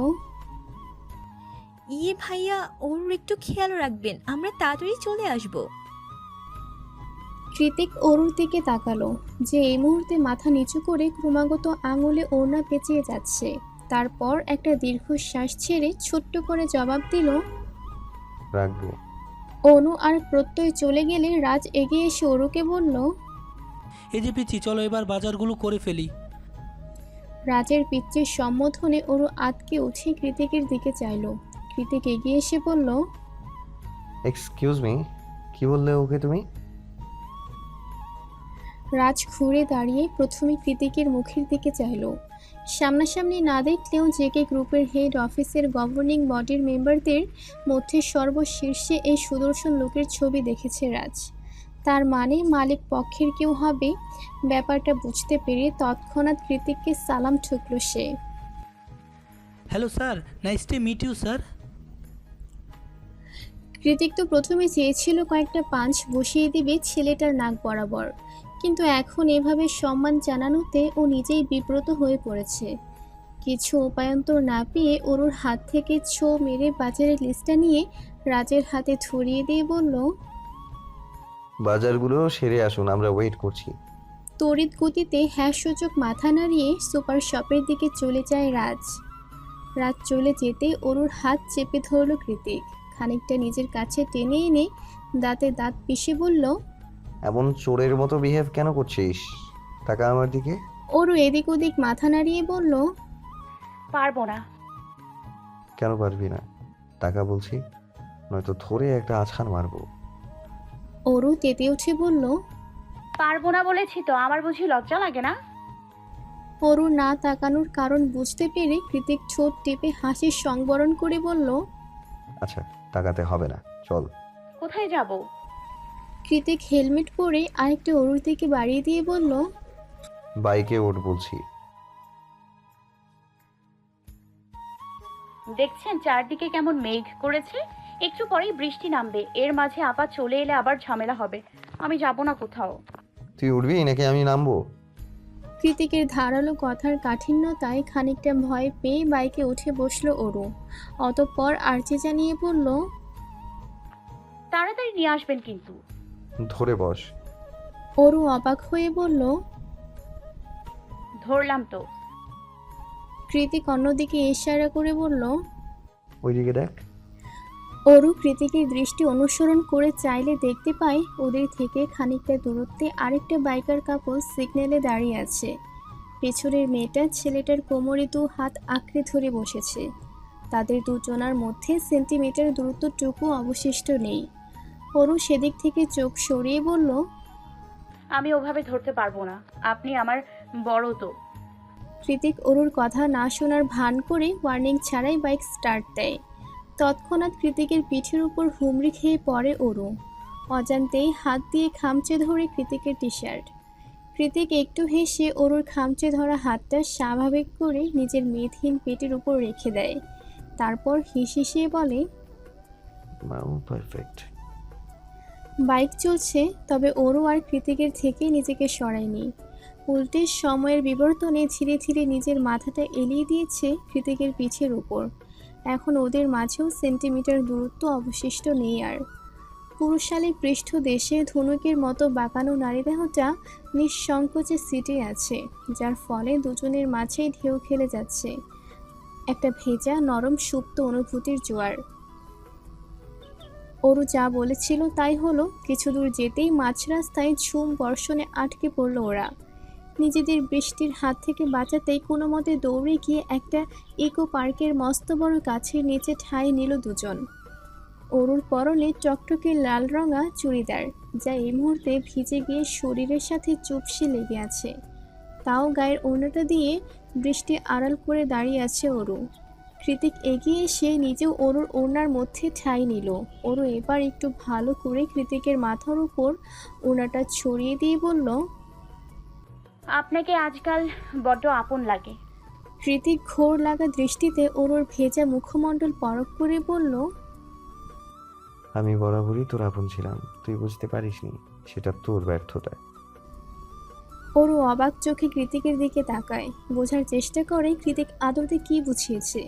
ইয়ে ভাইয়া, ওর একটু খেয়াল রাখবেন, আমরা তাড়াতাড়ি চলে আসব। কৃতিক অরুর দিকে তাকালো, যে এই মুহূর্তে মাথা নিচু করে ক্রমাগত আঙুলে ওড়না পেঁচিয়ে যাচ্ছে। তারপর একটা দীর্ঘশ্বাস ছেড়ে ছোট্ট করে জবাব দিল। রাখবো। অনু আর প্রত্যয় চলে গেলে রাজ এগিয়ে এসে অরুকে বলল। এই যে পিচি, চলো এবার বাজারগুলো করে ফেলি। রাজের পিচ্চির সম্বোধনে অরু আতকে উঠে কৃতিকের দিকে চাইল। কৃতিক এগিয়ে এসে বলল, এক্সকিউজ মি, কি বললে ওকে তুমি? রাজ ঘুরে দাঁড়িয়ে প্রথমে কৃতিকের মুখের দিকে চাইল। সামনাসামনি না দেখলেও জেকে গ্রুপের হেড অফিসের গভর্নিং বডির মেম্বারদের মধ্যে সর্বশীর্ষে এই সুদর্শন লোকের ছবি দেখেছে রাজ। তার মানে মালিক পক্ষের কেউ হবে। ব্যাপারটা বুঝতে পেরে তৎক্ষণাৎ কৃতিককে সালাম ঠুকল সে। Hello sir, nice to meet you sir. Kritik তো প্রথমে চেয়েছিল কয়েকটা পাঞ্চ বসিয়ে দিবে ছেলেটার নাক বরাবর, কিন্তু এখন এভাবে সম্মান জানানোতে ও নিজেই বিব্রত হয়ে পড়েছে। কিছু উপায়ন্তর না পেয়ে অরুর হাত থেকে ছো মেরে বাজারের লিস্টটা নিয়ে রাজের হাতে ধরিয়ে দিয়ে বলল, বাজারগুলো সেরে আসুন, আমরা ওয়েট করছি। তড়িৎ গতিতে হ্যাঁ সূচক মাথা নাড়িয়ে সুপার শপের দিকে চলে যায় রাজ। রাজ চলে যেতে অরুর হাত চেপে ধরল কৃতিক। খানিকটা নিজের কাছে টেনে এনে দাঁতে দাঁত পিষে বলল, এমন চোরের মতো বিহেভ কেন করছিস? টাকা আমার দিকে। অরু এদিক ওদিক মাথা নাড়িয়ে বলল, পারবো না। কেন পারবি না? টাকা বলছি, নয়তো ধরে একটা আছাড় মারবো। অরু তেতে উঠে বলল, পারবো না বলেছি তো, আমার বুঝি লজ্জা লাগে না? অরু না তাকানোর কারণ বুঝতে পেরে কৃতিক ঠোঁট টেপে হাসির সংবরণ করে বলল, আচ্ছা, টাকাতে হবে না, চল। কোথায় যাব? কৃতিক হেলমেট পরে আরেকটা অরুর দিকে বাড়িয়ে দিয়ে বলল, বাইকে ওঠ বলছি। দেখছেন চারদিকে কেমন মেঘ করেছে, একটু পরেই বৃষ্টি নামবে। এর মাঝে আপা চলে এলে আবার ঝামেলা হবে। আমি যাব না কোথাও। তুই উঠবি নাকি আমি নামবো? কৃতিকের ধারালো কথার কাঠিন্যতায় খানিকটা ভয় পেয়ে বাইকে উঠে বসলো অরু। অতঃপর আর্চি জানিয়ে বলল, তাড়াতাড়ি নিয়ে আসবেন কিন্তু। ধরে বস। অরু অবাক হয়ে বলল, ধরলাম তো। কৃতিক অন্যদিকে ইশারা করে বলল। ওইদিকে দেখ। অরু কৃতিকের দৃষ্টি অনুসরণ করে চাইলে দেখতে পায় ওদের থেকে খানিকটা দূরত্বে আরেকটা বাইকার কাপল সিগন্যালে দাঁড়িয়ে আছে। পেছনের মেয়েটা ছেলেটার কোমরে 2 হাত আঁকড়ে ধরে বসেছে। তাদের দুজনার মধ্যে সেন্টিমিটার দূরত্বটুকু অবশিষ্ট নেই। অরু সেদিক থেকে চোখ সরিয়ে বলল, আমি ওভাবে ধরতে পারবো না, আপনি আমার বড় তো। কৃতিক অরুর কথা না শোনার ভান করে ওয়ার্নিং ছাড়াই বাইক স্টার্ট দেয়। তৎক্ষণাৎ কৃতিকের পিঠের উপর হুমড়ি খেয়ে পড়ে অরু। অজান্তেই হাত দিয়ে খামচে ধরে কৃতিকের টি শার্ট। কৃতিক একটু হেসে অরুর খামচে ধরা হাতটা স্বাভাবিক করে নিজের মেদহীন পেটের উপর রেখে দেয়। তারপর হিসিয়ে বলে, পারফেক্ট। বাইক চলছে, তবে অরু আর কৃতিকের থেকে নিজেকে সরায়নি। উল্টে সময়ের বিবর্তনে ধীরে ধীরে নিজের মাথাটা এলিয়ে দিয়েছে কৃতিকের পিঠের উপর। এখন ওদের মাঝেও সেন্টিমিটার দূরত্ব অবশিষ্ট নেই আর। পুরুষালী পৃষ্ঠ দেশে ধনুকের মতো বাঁকানো নারীদেহটা নিঃসংকোচে সিটে আছে, যার ফলে দুজনের মাঝেই ঢেউ খেলে যাচ্ছে একটা ভেজা নরম সুপ্ত অনুভূতির জোয়ার। অরু যা বলেছিল তাই হলো। কিছু দূর যেতেই মাঝ রাস্তায় ঝুম বর্ষণে আটকে পড়ল ওরা। নিজেদের বৃষ্টির হাত থেকে বাঁচাতেই কোনো মতে দৌড়ে গিয়ে একটা ইকো পার্কের মস্ত বড় গাছের নিচে ঠাঁই নিল দুজন। অরুর পরনে টকটকে লাল রঙা চুড়িদার, যা এই মুহূর্তে ভিজে গিয়ে শরীরের সাথে চুপসে লেগে আছে। তাও গায়ের ওড়নাটা দিয়ে বৃষ্টি আড়াল করে দাঁড়িয়ে আছে অরু। কৃতিক এগিয়ে এসে নিজেও অরুর ওড়নার মধ্যে ঠাঁই নিল। অরু এবার একটু ভালো করে কৃতিকের মাথার উপর ওড়নাটা ছড়িয়ে দিয়ে বলল, আপনাকে আজকাল বড্ড আপন লাগে। কৃতিক ঘোর লাগা দৃষ্টিতে অরুর ভেজা মুখমণ্ডল পরখ করে বলল, আমি বরাবরই তোর আপন ছিলাম, তুই বুঝতে পারিসনি, সেটা তোর ব্যর্থতা। অরু অবাক চোখে কৃতিকের দিকে তাকায়, বোঝার চেষ্টা করে কৃতিক আদতে কি বুঝিয়েছে।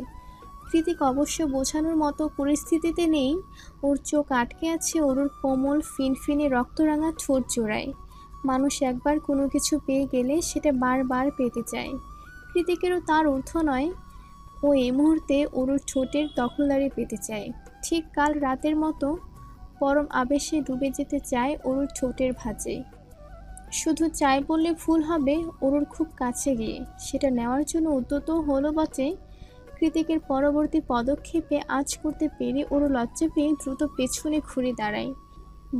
কৃতিক অবশ্য বোঝানোর মতো পরিস্থিতিতে নেই। ওর চোখ আটকে আছে অরুর কোমল ফিনফিনে রক্তরাঙা ঠোঁট জোড়ায়। মানুষ একবার কোনো কিছু পেয়ে গেলে সেটা বারবার পেতে চায়। কৃতিকেরও তার ঊর্ধ্ব নয়, ও এই মুহূর্তে অরুর ঠোঁটের দখলদারি পেতে চায়। ঠিক কাল রাতের মতো পরম আবেশে ডুবে যেতে চায় অরুর ঠোঁটের ভাঁজে। শুধু চাই বললে ভুল হবে, অরুর খুব কাছে গিয়ে সেটা নেওয়ার জন্য উদ্যত হলো বটে। কৃতিকের পরবর্তী পদক্ষেপে আঁচ করতে পেরে অরু লজ্জা পেয়ে দ্রুত পেছনে ঘুরে দাঁড়ায়।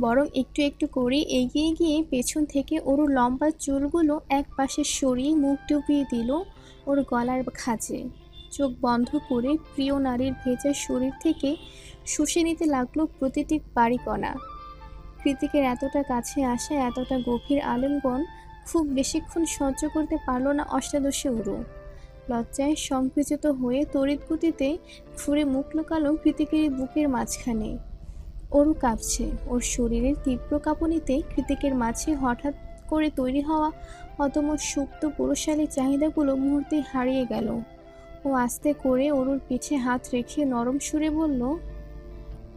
বরং একটু একটু করে এগিয়ে গিয়ে পেছন থেকে অরুর লম্বা চুলগুলো এক পাশে সরিয়ে মুখ ডুবিয়ে দিল ওর গলার খাঁজে। চোখ বন্ধ করে প্রিয় নারীর ভেজা শরীর থেকে শুষে নিতে লাগলো প্রতিটি বাড়িকণা। কৃতিকের এতটা কাছে আসা, এতটা গভীর আলিঙ্গন খুব বেশিক্ষণ সহ্য করতে পারল না অষ্টাদশী অরু। লজ্জায় সংকুচিত হয়ে তড়িৎ গতিতে ঘুরে মুখ লুকালো কৃতিকের বুকের মাঝখানে। অরু কাঁপছে। ওর শরীরের তীব্র কাঁপুনিতে কৃতিকের মাঝে হঠাৎ করে তৈরি হওয়া অদম্য সুপ্ত পুরুষালী চাহিদাগুলো মুহূর্তে হারিয়ে গেল। ও আস্তে করে অরুর পিঠে হাত রেখে নরম সুরে বলল,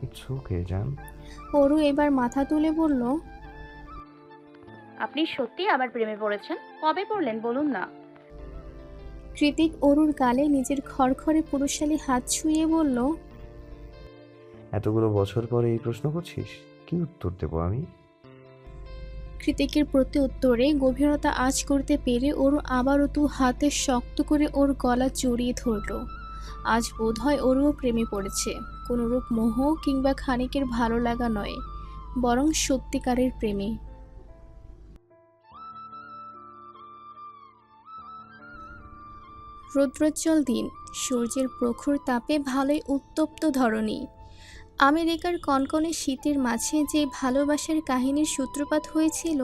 ইটস ওকে জান। অরু এবার মাথা তুলে বলল, আপনি সত্যি আমার প্রেমে পড়েছেন? কবে পড়লেন বলুন না। কৃতিক অরুর গালে নিজের খড়খড়ে পুরুষালী হাত ছুঁয়ে বলল, এতগুলো বছর পরে এই প্রশ্ন করছিস, কি উত্তর দেবো আমি? কৃতিকের প্রতি উত্তরে গভীরতা আঁচ করতে পেরে অরু আবারও 2 হাতে শক্ত করে ওর গলা জড়িয়ে ধরল। আজ বোধহয় অরুও প্রেমে পড়েছে। কোনোরূপ মোহ কিংবা খানিকের ভালো লাগা নয়, বরং সত্যিকারের প্রেমে। রৌদ্রোজ্জ্বল দিন, সূর্যের প্রখর তাপে ভালোই উত্তপ্ত ধরণী। আমেরিকার কনকনে শীতের মাঝে যে ভালোবাসার কাহিনীর সূত্রপাত হয়েছিল,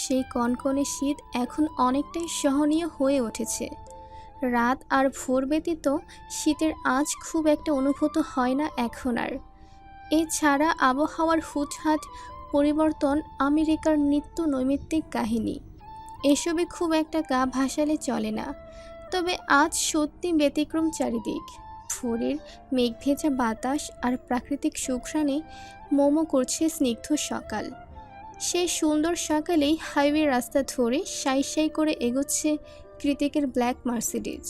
সেই কনকনে শীত এখন অনেকটাই সহনীয় হয়ে উঠেছে। রাত আর ভোর ব্যতীত শীতের আঁচ খুব একটা অনুভূত হয় না এখন আর। এছাড়া আবহাওয়ার হুটহাট পরিবর্তন আমেরিকার নিত্য নৈমিত্তিক কাহিনী, এসবে খুব একটা গা ভাসালে চলে না। তবে আজ সত্যি ব্যতিক্রম চারিদিক। ভোরের মেঘভেজা বাতাস আর প্রাকৃতিক সুঘ্রাণে মোমো করছে স্নিগ্ধ সকাল। সেই সুন্দর সকালেই হাইওয়ে রাস্তা ধরে সাই সাই করে এগোচ্ছে কৃতিকের ব্ল্যাক মার্সিডিজ।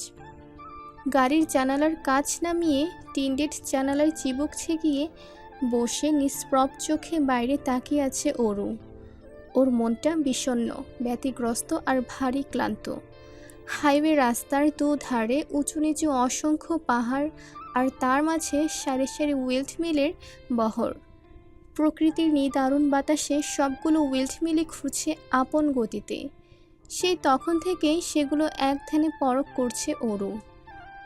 গাড়ির জানালার কাচ নামিয়ে টিনডেড জানালায় চিবুক ঠেকিয়ে বসে নিষ্প্রভ চোখে বাইরে তাকিয়ে আছে অরু। ওর মনটা বিষণ্ণ, ব্যতিগ্রস্ত আর ভারী ক্লান্ত। হাইওয়ে রাস্তার দুধারে উঁচু নিচু অসংখ্য পাহাড়, আর তার মাঝে সারি সারি উইল্ড মিলের বহর। প্রকৃতির নিদারুণ বাতাসে সবগুলো উইল্ড মিলই ঘুরছে আপন গতিতে। সেই তখন থেকেই সেগুলো এক ধ্যানে পরখ করছে অরু।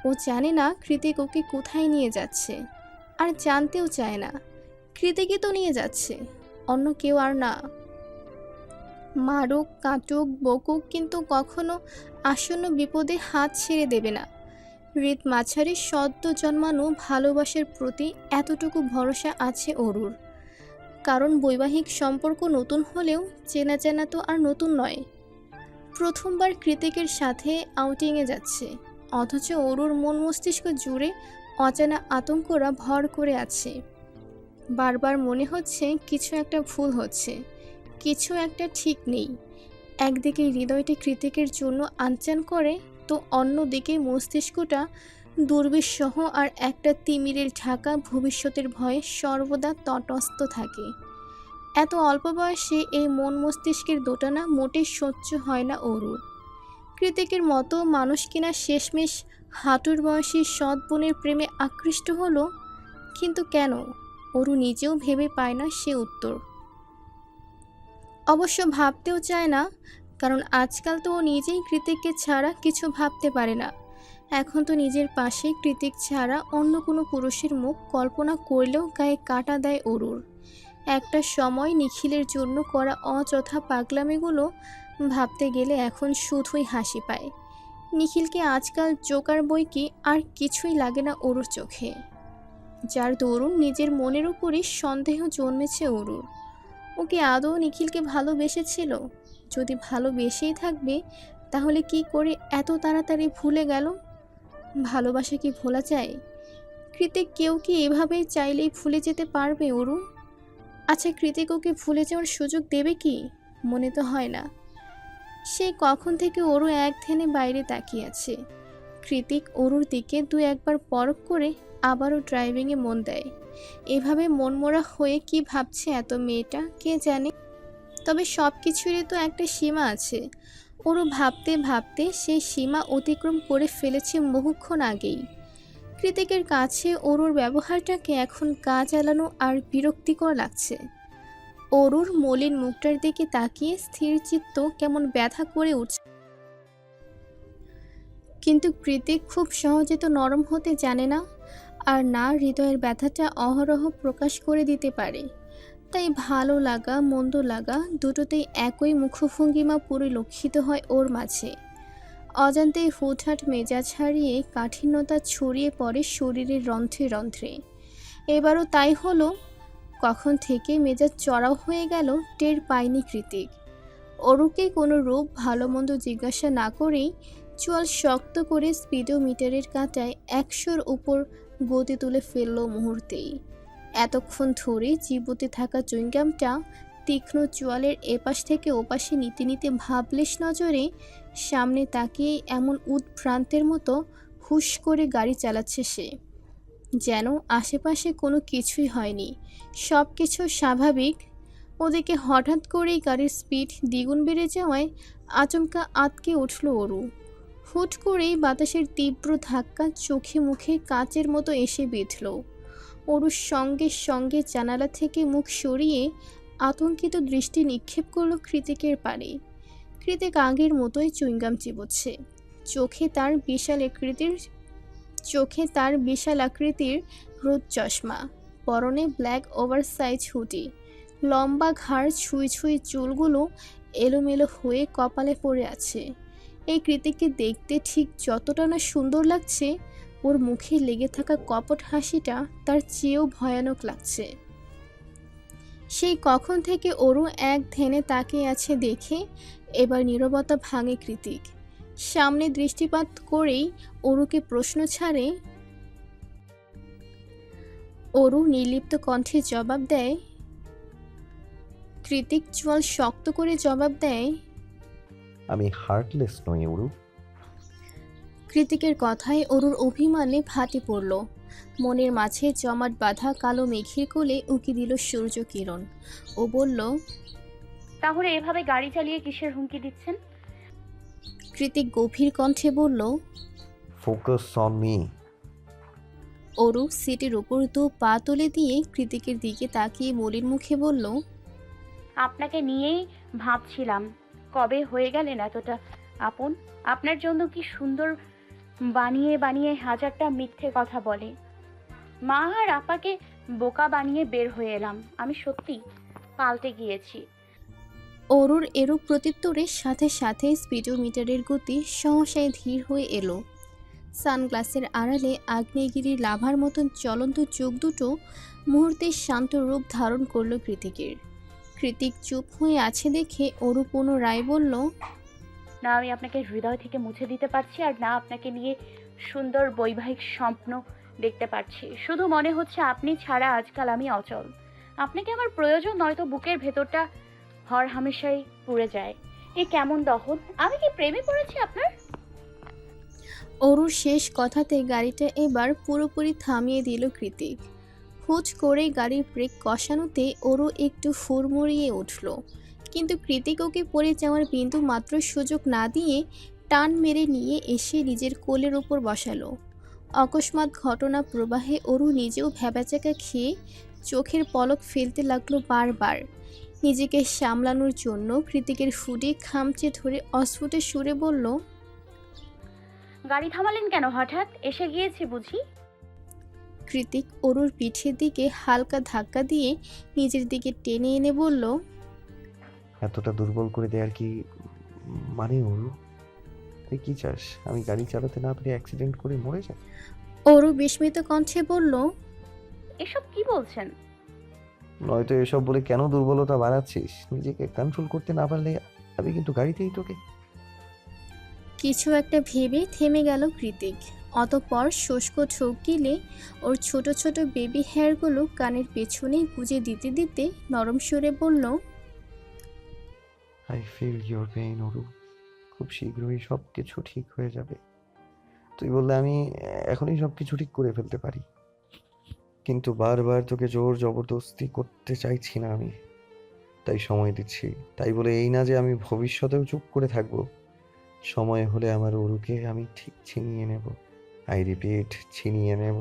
ও জানে না কৃতিক ওকে কোথায় নিয়ে যাচ্ছে, আর জানতেও চায় না। কৃতিকই তো নিয়ে যাচ্ছে, অন্য কেউ আর না। মারুক, কাটুক, বকুক, কিন্তু কখনো আসন্ন বিপদে হাত ছেড়ে দেবে না। হৃদ মাঝারি সদ্য জন্মানো ভালোবাসার প্রতি এতটুকু ভরসা আছে অরুর। কারণ বৈবাহিক সম্পর্ক নতুন হলেও চেনা চেনা তো আর নতুন নয়। প্রথমবার কৃতিকের সাথে আউটিংয়ে যাচ্ছে, অথচ অরুর মন মস্তিষ্ক জুড়ে অজানা আতঙ্করা ভর করে আছে। বারবার মনে হচ্ছে কিছু একটা ভুল হচ্ছে, কিছু একটা ঠিক নেই। একদিকে হৃদয়টি কৃতিকের জন্য আনচান করে, তো অন্যদিকে মস্তিষ্কটা দুর্বিষহ আর একটা তিমিরের ঢাকা ভবিষ্যতের ভয়ে সর্বদা তটস্থ থাকে। এত অল্প বয়সে এই মন মস্তিষ্কের দোটানা মোটেই সহ্য হয় না অরুর। কৃতিকের মতো মানুষ কিনা শেষমেশ হাঁটুর বয়সী সৎ বোনের প্রেমে আকৃষ্ট হলো, কিন্তু কেন? অরু নিজেও ভেবে পায় না সে উত্তর। অবশ্য ভাবতেও চায় না, কারণ আজকাল তো ও নিজেই কৃতিককে ছাড়া কিছু ভাবতে পারে না। এখন তো নিজের পাশে কৃতিক ছাড়া অন্য কোনো পুরুষের মুখ কল্পনা করলেও গায়ে কাঁটা দেয় অরুর। একটা সময় নিখিলের জন্য করা অযথা পাগলামিগুলো ভাবতে গেলে এখন শুধুই হাসি পায়। নিখিলকে আজকাল জোকার বই কি আর কিছুই লাগে না অরুর চোখে, যার দরুন নিজের মনের উপরই সন্দেহ জন্মেছে অরুর। ওকে আদৌ নিখিলকে ভালোবেসেছিল? যদি ভালোবেসেই থাকবে, তাহলে কি করে এত তাড়াতাড়ি ভুলে গেল? ভালোবাসা কি ভোলা যায়? কৃতিক কেউ কি এভাবেই চাইলেই ভুলে যেতে পারবে অরু? আচ্ছা, কৃতিক ওকে ভুলে যাওয়ার সুযোগ দেবে কি? মনে তো হয় না। সেই কখন থেকে অরু এক ধ্যানে বাইরে তাকিয়ে আছে। কৃতিক অরুর দিকে দু একবার পরখ করে আবারও ড্রাইভিংয়ে মন দেয়। এভাবে মনমরা হয়ে কি ভাবছে এত মেয়েটা কে জানে। তবে সব কিছুরই তো একটা সীমা আছে। ওরও ভাবতে ভাবতে সেই সীমা অতিক্রম করে ফেলেছে বহুক্ষণ আগেই। কৃতিকের কাছে অরুর ব্যবহারটাকে এখন গা জ্বালানো আর বিরক্তিকর লাগছে। অরুর মলিন মুখটার দিকে তাকিয়ে স্থির চিত্ত কেমন ব্যথা করে উঠছে। কিন্তু কৃতিক খুব সহজে তো নরম হতে জানে না, আর না হৃদয়ের ব্যথাটা অহরহ প্রকাশ করে দিতে পারে। তাই ভালো লাগা মন্দ লাগা দুটোতেই একই মুখভঙ্গিমা পরিলক্ষিত হয় ওর মাঝে। অজান্তেই হুটহাট মেজাজ হারিয়ে কাঠিন্যতা ছড়িয়ে পড়ে শরীরের রন্ধ্রে রন্ধ্রে। এবারও তাই হলো। কখন থেকে মেজাজ চড়াও হয়ে গেল টের পায়নি কৃতিক। অরুকে কোনো রূপ ভালো মন্দ জিজ্ঞাসা না করেই চোয়াল শক্ত করে স্পিডোমিটারের কাঁটায় 100-র উপর গতি তুলে ফেলল মুহূর্তেই। এতক্ষণ ধরে চিবুতে থাকা চুইংগামটা তীক্ষ্ণ চোয়ালের এপাশ থেকে ওপাশে নিতে নিতে ভাবলেশ নজরে সামনে তাকিয়ে এমন উদ্ভ্রান্তের মতো হুশ করে গাড়ি চালাচ্ছে সে, যেন আশেপাশে কোনো কিছুই হয়নি, সব কিছু স্বাভাবিক। ওদিকে হঠাৎ করেই গাড়ির স্পিড দ্বিগুণ বেড়ে যাওয়ায় আচমকা আটকে উঠল অরু। হুট করেই বাতাসের তীব্র ধাক্কা চোখে মুখে কাচের মতো এসে বিঁধল। অরুর সঙ্গে সঙ্গে জানালা থেকে মুখ সরিয়ে আতঙ্কিত দৃষ্টি নিক্ষেপ করল কৃতিকের পানে। কৃতিক আগের মতোই চুইংগাম চিবোচ্ছে। চোখে তার বিশাল আকৃতির রোদ চশমা, পরনে ব্ল্যাক ওভারসাইজ হুডি, লম্বা ঘাড় ছুঁই ছুঁই চুলগুলো এলোমেলো হয়ে কপালে পড়ে আছে। এই কৃতিককে দেখতে ঠিক যতটা না সুন্দর লাগছে, ওর মুখে লেগে থাকা কপট হাসিটা তার চেয়েও ভয়ানক লাগছে। সেই কখন থেকে অরু এক ধ্যানে তাকিয়ে আছে দেখে এবার নীরবতা ভাঙে কৃতিক। সামনে দৃষ্টিপাত করেই অরুকে প্রশ্ন ছাড়ে। অরু নির্লিপ্ত কণ্ঠে জবাব দেয়। কৃতিক চোয়াল শক্ত করে জবাব দেয়, আমি হার্টলেস নই অরু। কৃতিকের কথায় অরুর অভিমানে ফাটে পড়ল। মনের মাঝে জমাট বাঁধা কালো মেঘের কোলে উকি দিল সূর্য কিরণ। ও বলল, তাহলে এভাবে গাড়ি চালিয়ে কিসের হুমকি দিচ্ছেন? কৃতিক গভীর কণ্ঠে বলল। Focus on me. অরু সিটের উপর দু পা তুলে দিয়ে কৃতিকের দিকে তাকিয়ে মলিন মুখে বলল, আপনাকে নিয়েই ভাবছিলাম কবে হয়ে গেলেন এতটা আপন। আপনার জন্য কি সুন্দর বানিয়ে বানিয়ে হাজারটা মিথ্যে কথা বলে। মা আর আপাকে বোকা বানিয়ে বের হয়ে এলাম। আমি সত্যি পাল্টে গিয়েছি। অরুর এরূপ প্রত্যুত্তরের সাথে সাথে স্পিডোমিটারের গতি সহসায় ধীর হয়ে এলো। সানগ্লাসের আড়ালে আগ্নেয়গিরির লাভার মতন চলন্ত চোখ দুটো মুহূর্তে শান্ত রূপ ধারণ করলো কৃতিকের। কৃতিক চুপ হয়ে আছে দেখে অরু পুনরায় বলল, না আমি আপনাকে হৃদয় থেকে মুছে দিতে পারছি, আর না আপনাকে নিয়ে সুন্দর বৈবাহিক স্বপ্ন দেখতে পারছি। শুধু মনে হচ্ছে আপনি ছাড়া আজকাল আমি অচল। আপনাকে আমার প্রয়োজন, নয়তো বুকের ভেতরটা হর হামেশাই পুড়ে যায়। এ কেমন দহন! আমি কি প্রেমে পড়েছি আপনার? অরুর শেষ কথাতে গাড়িটা এবার পুরোপুরি থামিয়ে দিল কৃতিক। হুট করে গাড়ির ব্রেক কষানোতে অরু একটু হুড়মুড়িয়ে উঠল, কিন্তু কৃতিক ওকে পড়ে যাওয়ার বিন্দু মাত্র সুযোগ না দিয়ে টান মেরে নিয়ে এসে নিজের কোলের ওপর বসালো। অকস্মাৎ ঘটনা প্রবাহে অরু নিজেও ভ্যাবাচাকা খেয়ে চোখের পলক ফেলতে লাগলো বারবার। নিজেকে সামলানোর জন্য কৃতিকের ফুটে খামচে ধরে অস্ফুটে সুরে বলল, গাড়ি থামালেন কেন হঠাৎ? এসে গিয়েছি বুঝি? কৃতিক অরুর পিঠের দিকে হালকা ধাক্কা দিয়ে নিজের দিকে টেনে এনে বলল, এতটা দুর্বল করে দেয়ার কি মানে ওরু? তুই কি চাস আমি গাড়ি চালাতে না পেরে অ্যাক্সিডেন্ট করে মরে যাই? অরু বিস্মিত কণ্ঠে বলল, এসব কি বলছেন? নয়তো এসব বলে কেন দুর্বলতা বাড়াচ্ছিস? নিজেকে কন্ট্রোল করতে না পারলে আমি কিন্তু গাড়িতেই তোকে। কিছু একটা ভেবে থেমে গেল কৃতিক। অতঃপর শুষ্ক ঢোক গিলে ওর ছোট ছোট বেবি হেয়ারগুলো কানের পেছনে গুজে দিতে দিতে নরম সুরে বলল, I feel your pain Oru. খুব শীঘ্রই সব কিছু ঠিক হয়ে যাবে। তুই বললে আমি এখনই সব কিছু ঠিক করে ফেলতে পারি, কিন্তু বারবার তোকে জোর জবরদস্তি করতে চাইছি না আমি, তাই সময় দিচ্ছি। তাই বলে এই না যে আমি ভবিষ্যতেও চুপ করে থাকবো। সময় হলে আমার ওরুকে আমি ঠিক ছিনিয়ে নেব। আই রিপিট, ছিনিয়ে নেব।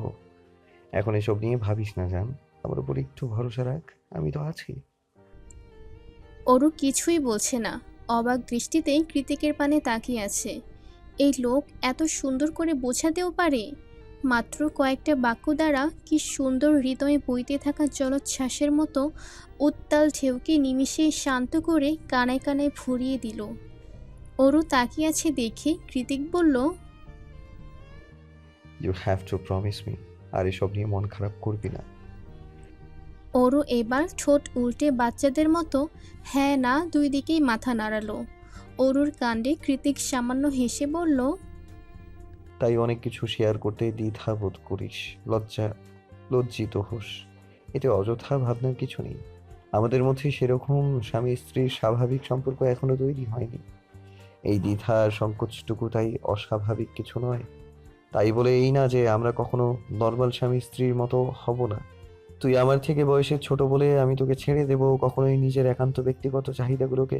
এখন এসব নিয়ে ভাবিস না জান, আমার উপর একটু ভরসা রাখ, আমি তো আছি। অরু কিছুই বলছে না, অবাক দৃষ্টিতে কৃতিকের পানে তাকিয়ে আছে। এই লোক এত সুন্দর করে বোঝাতেও পারে! মাত্র কয়েকটা বাক্য দ্বারা কি সুন্দর হৃদয়ে বইতে থাকা জলোচ্ছ্বাসের মতো উত্তাল ঢেউকে নিমিষে শান্ত করে কানায় কানায় ভরিয়ে দিল। অরু তাকিয়ে আছে দেখে কৃতিক বলল, you have to promise me, আর এসব নিয়ে মন খারাপ করবি না। অরু এবার ঠোঁট উল্টে বাচ্চাদের মতো হ্যাঁ না দুই দিকেই মাথা নাড়ালো। অরুর কাণ্ডে কৃতিক সামান্য হেসে বলল, তাই অনেক কিছু শেয়ার করতে দ্বিধা বোধ করিস, লজ্জিত হোস। এতে অযথা ভাবনার কিছু নেই। আমাদের মধ্যে সেরকম স্বামী স্ত্রীর স্বাভাবিক সম্পর্ক এখনো তৈরি হয়নি। এই দ্বিধা আর সংকোচটুকু তাই অস্বাভাবিক কিছু নয়। তাই বলে এই না যে আমরা কখনো নর্মাল স্বামী স্ত্রীর মতো হব না। তুই আমার থেকে বয়সে ছোট বলে আমি তোকে ছেড়ে দেব, কখনোই নিজের একান্ত ব্যক্তিগত চাহিদাগুলোকে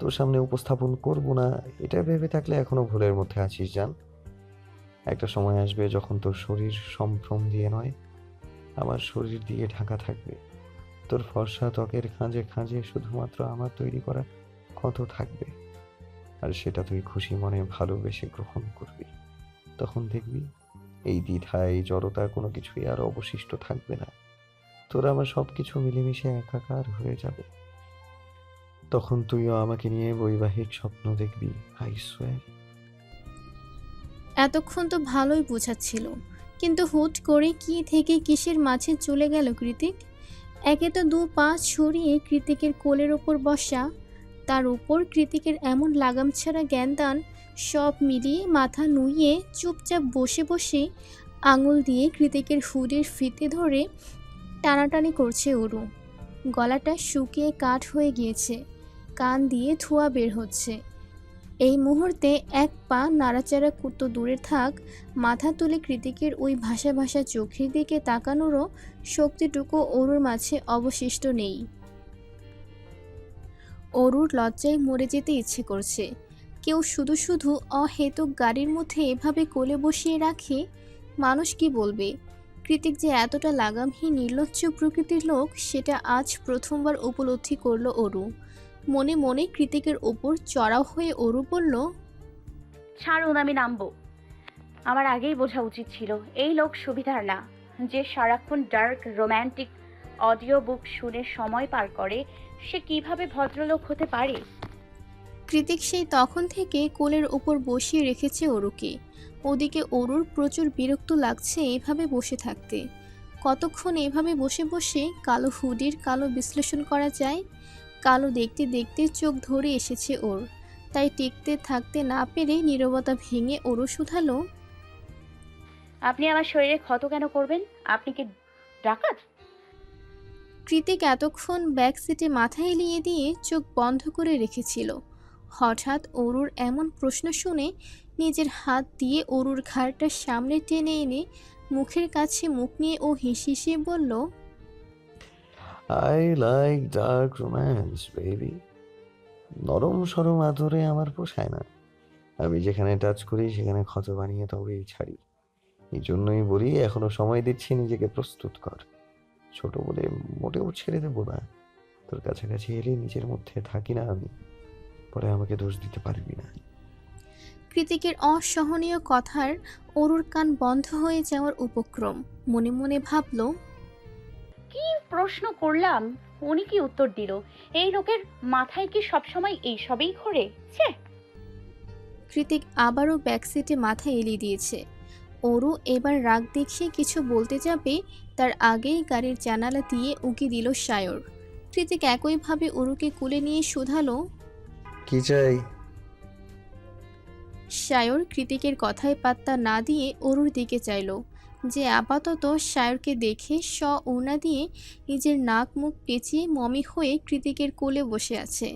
তোর সামনে উপস্থাপন করব না, এটা ভেবে থাকলে এখনো ভুলের মধ্যে আছিস জান। একটা সময় আসবে যখন তোর শরীর সম্ভ্রম দিয়ে নয়, আমার শরীর দিয়ে ঢাকা থাকবে। তোর ফর্সা ত্বকের খাঁজে খাঁজে শুধুমাত্র আমার তৈরি করা ক্ষত থাকবে, আর সেটা তুই খুশি মনে ভালোবেসে গ্রহণ করবি। তখন দেখবি এই দ্বিধা, এই জড়তা কোনো কিছুই আর অবশিষ্ট থাকবে না। তোর আমার সব কিছু মিলেমিশে একাকার হয়ে যাবে। তখন তুইও আমাকে নিয়ে বৈবাহিক স্বপ্ন দেখবি, আই সোয়ার। এতক্ষণ তো ভালোই বোঝাচ্ছিল, কিন্তু হুট করে কি থেকে কিসের মাঝে চলে গেল কৃতিক। একে তো দু পা ছড়িয়ে কৃতিকের কোলের ওপর বসা, তার উপর কৃতিকের এমন লাগাম ছাড়া জ্ঞানদান, সব মিলিয়ে মাথা নুইয়ে চুপচাপ বসে বসে আঙুল দিয়ে কৃতিকের হুডের ফিতে ধরে টানাটানি করছে অরু। গলাটা শুকিয়ে কাঠ হয়ে গিয়েছে, কান দিয়ে ধোঁয়া বের হচ্ছে। এই মুহূর্তে এক পা নাড়াচাড়া তো দূরে থাক, মাথা তুলে কৃতিকের ওই ভাসা ভাসা চোখের দিকে তাকানোরও শক্তিটুকু অরুর মাঝে অবশিষ্ট নেই। অরুর লজ্জায় মরে যেতে ইচ্ছে করছে। কেউ শুধু শুধু অহেতুক গাড়ির মধ্যে এভাবে কোলে বসিয়ে রাখে, মানুষ কি বলবে? কৃতিক যে এতটা লাগামহীন নির্লজ্জ প্রকৃতির লোক সেটা আজ প্রথমবার উপলব্ধি করলো অরু। মনে মনে কৃতিকের ওপর চড়াও হয়ে অরু বলল, ছাড়ুন, আমি নামবো। আমার আগেই বোঝা উচিত ছিল এই লোক সুবিধার না, যে সারাক্ষণ ডার্ক রোম্যান্টিক অডিও বুক শুনে সময় পার করে, সে কিভাবে ভদ্রলোক হতে পারে? কৃতিক সেই তখন থেকে কোলের ওপর বসিয়ে রেখেছে অরুকে। ওদিকে অরুর প্রচুর বিরক্ত লাগছে এভাবে বসে থাকতে। কতক্ষণ এভাবে বসে বসে কালো হুডির কালো বিশ্লেষণ করা যায়? কালো দেখতে দেখতে চোখ ধরে এসেছে ওর, তাই টিকতে থাকতে না পেরে নীরবতা ভেঙে অরু শুধালো, আপনি আমার শরীরে ক্ষত কেন করবেন? আপনি কি ডাকাত? কৃতিক এতক্ষণ ব্যাক সিটে মাথা এলিয়ে দিয়ে চোখ বন্ধ করে রেখেছিল। হঠাৎ অরুর এমন প্রশ্ন শুনে নিজের হাত দিয়ে অরুর ঘাড়টা সামনে টেনে এনে মুখের কাছে মুখ নিয়ে ও হিসিয়ে বলল, I like dark romance baby. নরম সরম আদরে আমার পোষায় না। আমি যেখানে টাচ করি সেখানে ক্ষত বানিয়ে তবেই ছাড়ি। এই জন্যই বলি এখনো সময় দিচ্ছি, নিজেকে প্রস্তুত কর। ছোট বলে মোটেও ছেড়ে দেবো না। তোর কাছাকাছি এলে নিজের মধ্যে থাকি না আমি, পরে আমাকে দোষ দিতে পারবি না। কৃতিকের অসহনীয় কথার অরুর কান বন্ধ হয়ে যাওয়ার উপক্রম। মনে মনে ভাবল, কি প্রশ্ন করলাম, উনি কি উত্তর দিল? এই লোকের মাথায় কি সবসময় এইসবই ঘোরে? ছে! কৃতিক আবারও ব্যাকসিটে মাথা এলিয়ে দিয়েছে। অরু এবার রাগ দেখিয়ে কিছু বলতে যাবে, তার আগেই গাড়ির জানালা দিয়ে উকি দিল সায়র। কৃতিক একইভাবে অরুকে কোলে নিয়ে শুধালো, কি চাই? সায়র কৃতিকের কথায় পাত্তা না দিয়ে অরুর দিকে চাইল, যে আপাতত সায়রকে দেখে ওড়না দিয়ে নিজের নাক মুখ পেঁচিয়ে মমি হয়ে কৃতিকের কোলে বসে আছে।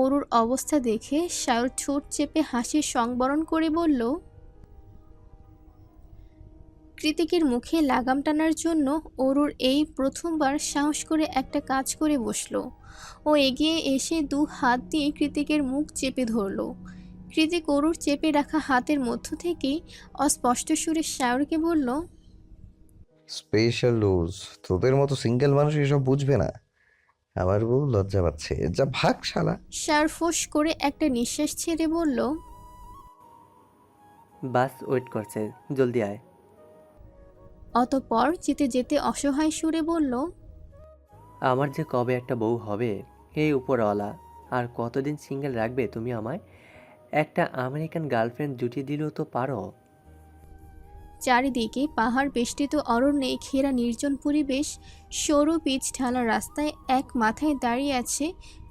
অরুর অবস্থা দেখে সায়র ঠোঁট চেপে হাসির সংবরণ করে বলল, কৃতিকের মুখে লাগাম টানার জন্য অরুর এই প্রথমবার সাহস করে একটা কাজ করে বসলো। ও এগিয়ে এসে দু হাত দিয়ে কৃতিকের মুখ চেপে ধরল। কৃতিক অরুর চেপে রাখা হাতের মধ্য থেকেই অস্পষ্ট সুরে সায়রকে বলল, স্পেশাল ডোজ। তোদের মতো সিঙ্গেল মানুষ এসব বুঝবে না। আমার বউ লজ্জা পাচ্ছে, যা ভাগ শালা। সায়র ফোঁস করে একটা নিঃশ্বাস ছেড়ে বলল, বাস ওয়েট করছে, জলদি আয়। অতঃপর যেতে যেতে অসহায় সুরে বলল, আমার যে কবে একটা বউ হবে, এই উপরওয়ালা আর কতদিন সিঙ্গেল রাখবে তুমি আমায়? একটা আমেরিকান গার্লফ্রেন্ড জুটিয়ে দিলেও তো পারো। চারিদিকে পাহাড় বেষ্টিত অরণ্যে ঘেরা নির্জন পরিবেশ। সরু পিচ ঢালা রাস্তায় এক মাথায় দাঁড়িয়ে আছে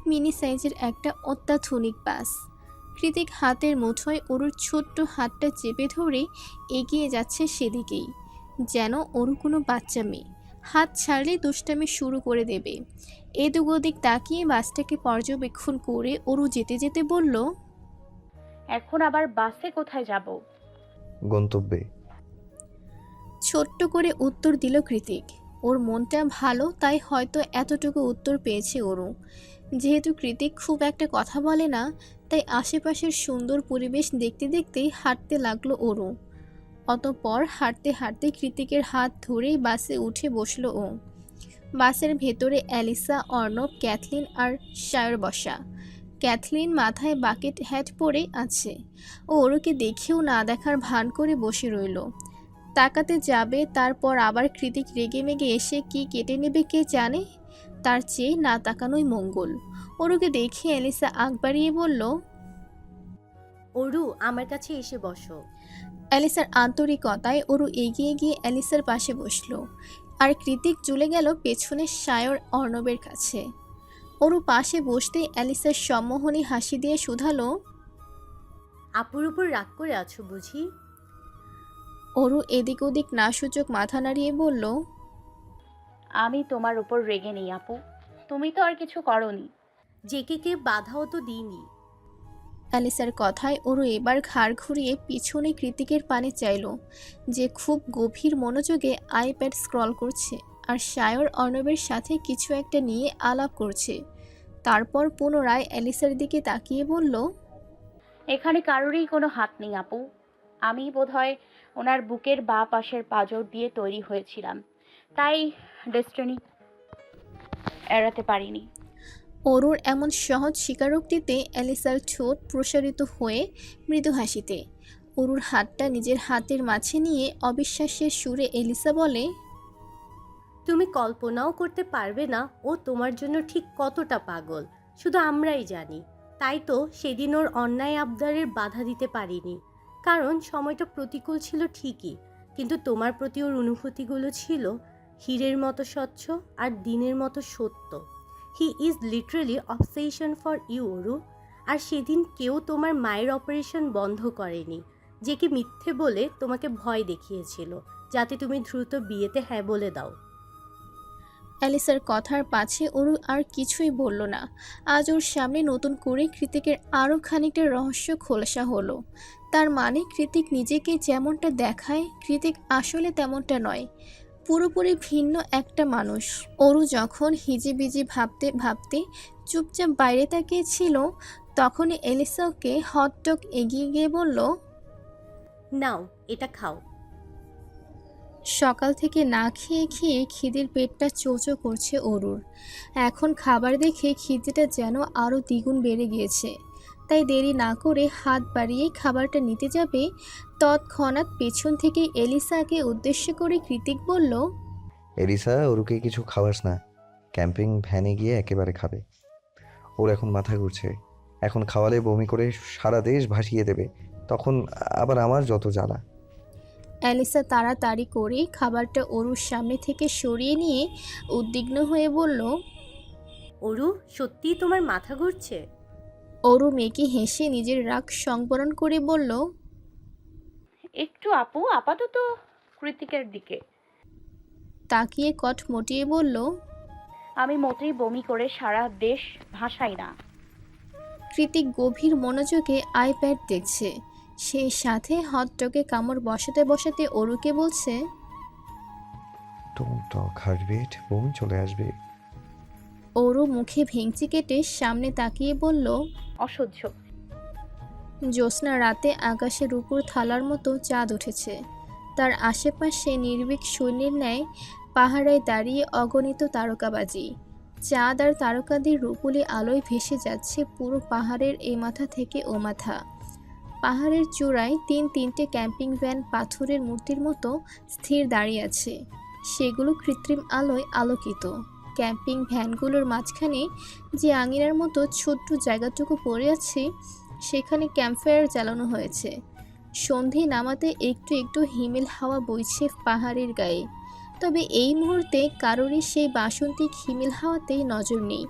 মিনি সাইজের একটা অত্যাধুনিক বাস। কৃতিক হাতের মুঠোয় অরুর ছোট্ট হাতটা চেপে ধরে এগিয়ে যাচ্ছে সেদিকেই, যেন অরু কোনো বাচ্চা মেয়ে। হাত ছাড়লে দুষ্টামি শুরু করে দেবে। এদিক ওদিক তাকিয়ে বাসটাকে পর্যবেক্ষণ করে অরু যেতে যেতে বলল, এখন আবার বাসে কোথায় যাব? গন্তব্যে। ছোট্ট করে উত্তর দিল কৃতিক। ওর মনটা ভালো, তাই হয়তো এতটুকু উত্তর পেয়েছে অরু। যেহেতু কৃতিক খুব একটা কথা বলে না, তাই আশেপাশের সুন্দর পরিবেশ দেখতে দেখতেই হাঁটতে লাগলো অরু। অতঃপর হাঁটতে হাঁটতে কৃতিকের হাত ধরেই বাসে উঠে বসলো ও। বাসের ভেতরে অ্যালিসা, অর্ণব, ক্যাথলিন আর সায়র বসা। ক্যাথলিন মাথায় বাকেট হ্যাট পরে আছে। ও ওরকে দেখেও না দেখার ভান করে বসে রইল। তাকাতে যাবে, তারপর আবার কৃতিক রেগে মেগে এসে কি কেটে নেবে কে জানে। তার চেয়ে না তাকানোই মঙ্গল। ওরকে দেখে অ্যালিসা আগ বাড়িয়ে বলল, অরু আমার কাছে এসে বসো। অ্যালিসার আন্তরিকতায় ওরু এগিয়ে গিয়ে অ্যালিসার পাশে বসলো, আর কৃতিক চলে গেল পেছনে সায়র অর্ণবের কাছে। ওরু পাশে বসতেই অ্যালিসার সম্মোহনী হাসি দিয়ে শুধালো, আপুর উপর রাগ করে আছো বুঝি? ওরু এদিক ওদিক না সূচক মাথা নাড়িয়ে বলল, আমি তোমার উপর রেগে নেই আপু, তুমি তো আর কিছু করনি। জেকে কে বাধাও তো দিইনি। অ্যালিসার কথায় ওরও এবার ঘাড় ঘুরিয়ে পিছনে কৃতিকের পানে চাইল, যে খুব গভীর মনোযোগে আইপ্যাড স্ক্রল করছে আর সায়র অর্ণবের সাথে কিছু একটা নিয়ে আলাপ করছে। তারপর পুনরায় অ্যালিসার দিকে তাকিয়ে বলল, এখানে কারোরই কোনো হাত নেই আপু। আমি বোধহয় ওনার বুকের বাঁ পাশের পাঁজর দিয়ে তৈরি হয়েছিলাম, তাই ডেস্টিনি এড়াতে পারিনি। অরুর এমন সহজ স্বীকারোক্তিতে অ্যালিসার ঠোঁট প্রসারিত হয়ে মৃদু হাসিতে অরুর হাতটা নিজের হাতের মাঝে নিয়ে অবিশ্বাসের সুরে এলিসা বলে, তুমি কল্পনাও করতে পারবে না ও তোমার জন্য ঠিক কতটা পাগল, শুধু আমরাই জানি। তাই তো সেদিন ওর অন্যায় আবদারের বাধা দিতে পারিনি, কারণ সময়টা প্রতিকূল ছিল ঠিকই, কিন্তু তোমার প্রতি ওর অনুভূতিগুলো ছিল হীরের মতো স্বচ্ছ আর দিনের মতো সত্য। He is literally obsession for you Aru. আর সেদিন কেউ তোমার মায়ের অপারেশন বন্ধ করেনি, যে কি মিথ্যে বলে তোমাকে ভয় দেখিয়েছিল, যাতে তুমি দ্রুত বিয়েতে হ্যাঁ বলে দাও। অ্যালিসার কথার পাছে অরু আর কিছুই বলল না। আজ ওর সামনে নতুন করে কৃতিকের আরও খানিকটা রহস্য খোলসা হলো। তার মানে কৃতিক নিজেকে যেমনটা দেখায় কৃতিক আসলে তেমনটা নয়, পুরোপুরি ভিন্ন একটা মানুষ। অরু যখন হিজিবিজি ভাবতে ভাবতে চুপচাপ বাইরে তাকিয়েছিল, তখনই এলিসা ওকে হটডগ এগিয়ে গিয়ে বলল, নাও এটা খাও। সকাল থেকে না খেয়ে খেয়ে খিদের পেটটা চোচো করছে অরুর। এখন খাবার দেখে খিদেটা যেন আরও দ্বিগুণ বেড়ে গিয়েছে। তাই দেরি না করে হাত বাড়িয়ে খাবারটা নিতে যাবে, তৎক্ষণাৎ পেছন থেকে এলিসাকে উদ্দেশ্য করে কৃতিক বলল, এলিসা, ওরকে কিছু খাওয়াস না, ক্যাম্পিং ভ্যানে গিয়ে একেবারে খাবে। ওর এখন মাথা ঘুরছে, এখন খাওয়ালে বমি করে সারা দেশ ভাসিয়ে দেবে, তখন আবার আমার যত জ্বালা। অ্যালিসা তাড়াতাড়ি করে খাবারটা অরুর সামনে থেকে সরিয়ে নিয়ে উদ্বিগ্ন হয়ে বলল, অরু, সত্যিই তোমার মাথা ঘুরছে? অরু মেকি হেসে নিজের রাগ সংবরণ করে বলল, একটু আপু, আপাতত কৃতিকের দিকে তাকিয়ে কট মটিয়ে বলল, আমি মোটেই বমি করে সারা দেশ ভাসাই না। কৃতিক গভীর মনোযোগে আইপ্যাড দেখছে, সেই সাথে হটডগে কামড় বসাতে বসাতে অরুকে বলছে, ডোন্ট টক হার্টবিট, বমি চলে আসবে। অরু মুখে ভেঙচি কেটে সামনে তাকিয়ে বলল, অসহ্য। জ্যোৎস্না রাতে আকাশের উপর থালার মতো চাঁদ উঠেছে। তার আশেপাশে নির্ভীক সৈন্যের ন্যায় পাহারায় দাঁড়িয়ে অগণিত তারকাবাজি। চাঁদ আর তারকাদের রূপলি আলোয় ভেসে যাচ্ছে পুরো পাহাড়ের এ মাথা থেকে ও মাথা। পাহাড়ের চূড়ায় তিনটে ক্যাম্পিং ভ্যান পাথরের মূর্তির মতো স্থির দাঁড়িয়ে আছে, সেগুলো কৃত্রিম আলোয় আলোকিত। ক্যাম্পিং ভ্যানগুলোর মাঝখানে যে আঙিনার মতো ছোট্ট জায়গাটুকু পড়ে আছে, সেখানে ক্যাম্পফায়ার জ্বালানো হয়েছে। সন্ধে নামাতে একটু একটু হিমেল হাওয়া বইছে পাহাড়ের গায়ে, তবে এই মুহূর্তে কারোরই সেই বাসন্তিক হিমেল হাওয়াতেই নজর নেই।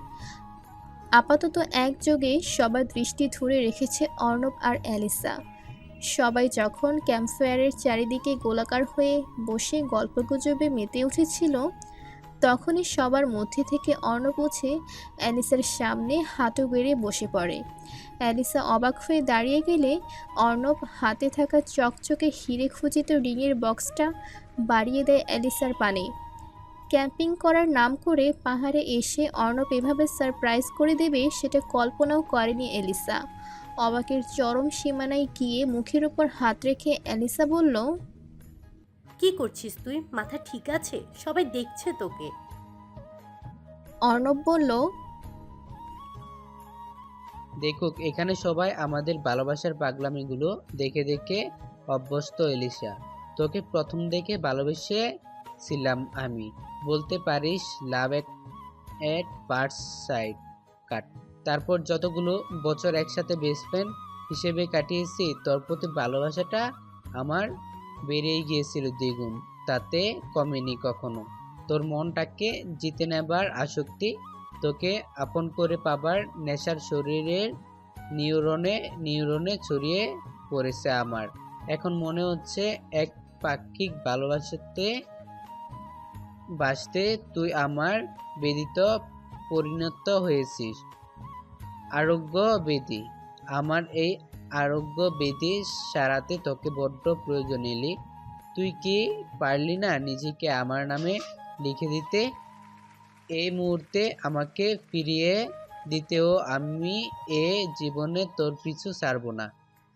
আপাতত একযোগে সবার দৃষ্টি ধরে রেখেছে অর্ণব আর অ্যালিসা। সবাই যখন ক্যাম্পফায়ারের চারিদিকে গোলাকার হয়ে বসে গল্পগুজবে মেতে উঠেছিল, তখনই সবার মধ্যে থেকে অর্ণব উঠে অ্যালিসার সামনে হাঁটু গেড়ে বসে পড়ে। অ্যালিসা অবাক হয়ে দাঁড়িয়ে গেলে অর্ণব হাতে থাকা চকচকে হিরে খচিত রিংয়ের বক্সটা বাড়িয়ে দেয় অ্যালিসার পানে। ক্যাম্পিং করার নাম করে পাহাড়ে এসে অর্ণব এভাবে সারপ্রাইজ করে দেবে সেটা কল্পনাও করেনি এলিসা। অবাকের চরম সীমানায় গিয়ে মুখের উপর হাত রেখে অ্যালিসা বলল, কি করছিস তুই? মাথা ঠিক আছে? সবাই দেখছে তোকে। অর্ণব বলল, দেখুক, এখানে সবাই আমাদের ভালোবাসার পাগলামিগুলো দেখে দেখে অভ্যস্ত। এলিসা, তোকে প্রথম দেখে ভালোবেসেছিলাম আমি, বলতে পারিস লাভ এট ফার্স্ট সাইট কাট। তারপর যতগুলো বছর একসাথে বেস্ট ফ্রেন্ড হিসেবে কাটিয়েছি, তোর প্রতি ভালোবাসাটা আমার বেড়েই গিয়েছিল দ্বিগুণ, তাতে কমেনি কখনো। তোর মনটাকে জিতে নেবার আসক্তি, তোকে আপন করে পাবার নেশার শরীরের নিউরনে ছড়িয়ে পড়েছে আমার। এখন মনে হচ্ছে এক পাক্ষিক ভালোবাসাতে বাসতে তুই আমার বেদিতে পরিণত হয়েছিস, আরোগ্য বেদি। আমার এই আরোগ্য ব্যাধি সারাতে তোকে বড্ড প্রয়োজন এলি। তুই কি পারলি না নিজেকে আমার নামে লিখে দিতে? এই মুহূর্তে আমাকে ফিরিয়ে দিতেও আমি জীবনে তোর পিছু ছাড়বো না।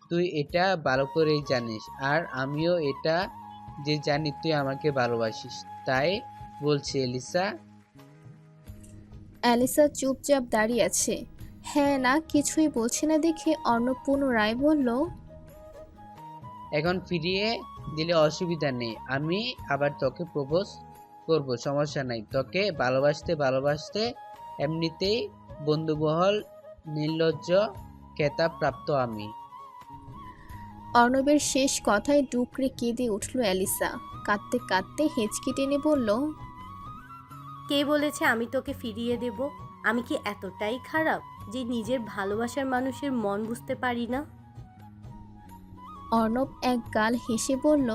তুই এটা ভালো করেই জানিস, আর আমিও এটা যে জানি তুই আমাকে ভালোবাসিস। তাই বলছি এলিসা। অ্যালিসা চুপচাপ দাঁড়িয়ে আছে। হ্যাঁ না কিছুই বলছে না দেখে অর্ণব পুনরায় বলল, এখন ফিরিয়ে দিলে অসুবিধা নেই, আমি আবার তোকে প্রপোজ করব, সমস্যা নাই। তোকে ভালোবাসতে ভালোবাসতে এমনিতেই বন্ধুবহল নির্লজ্জ খেতাব প্রাপ্ত আমি। অর্ণবের শেষ কথায় ডুকরে কেঁদে উঠল অ্যালিসা। কাঁদতে কাঁদতে হেঁচকি টেনে বলল, কে বলেছে আমি তোকে ফিরিয়ে দেব? আমি কি এতটাই খারাপ যে নিজের ভালোবাসার মানুষের মন বুঝতে পারি না? অর্ণব এক গাল হেসে বলল,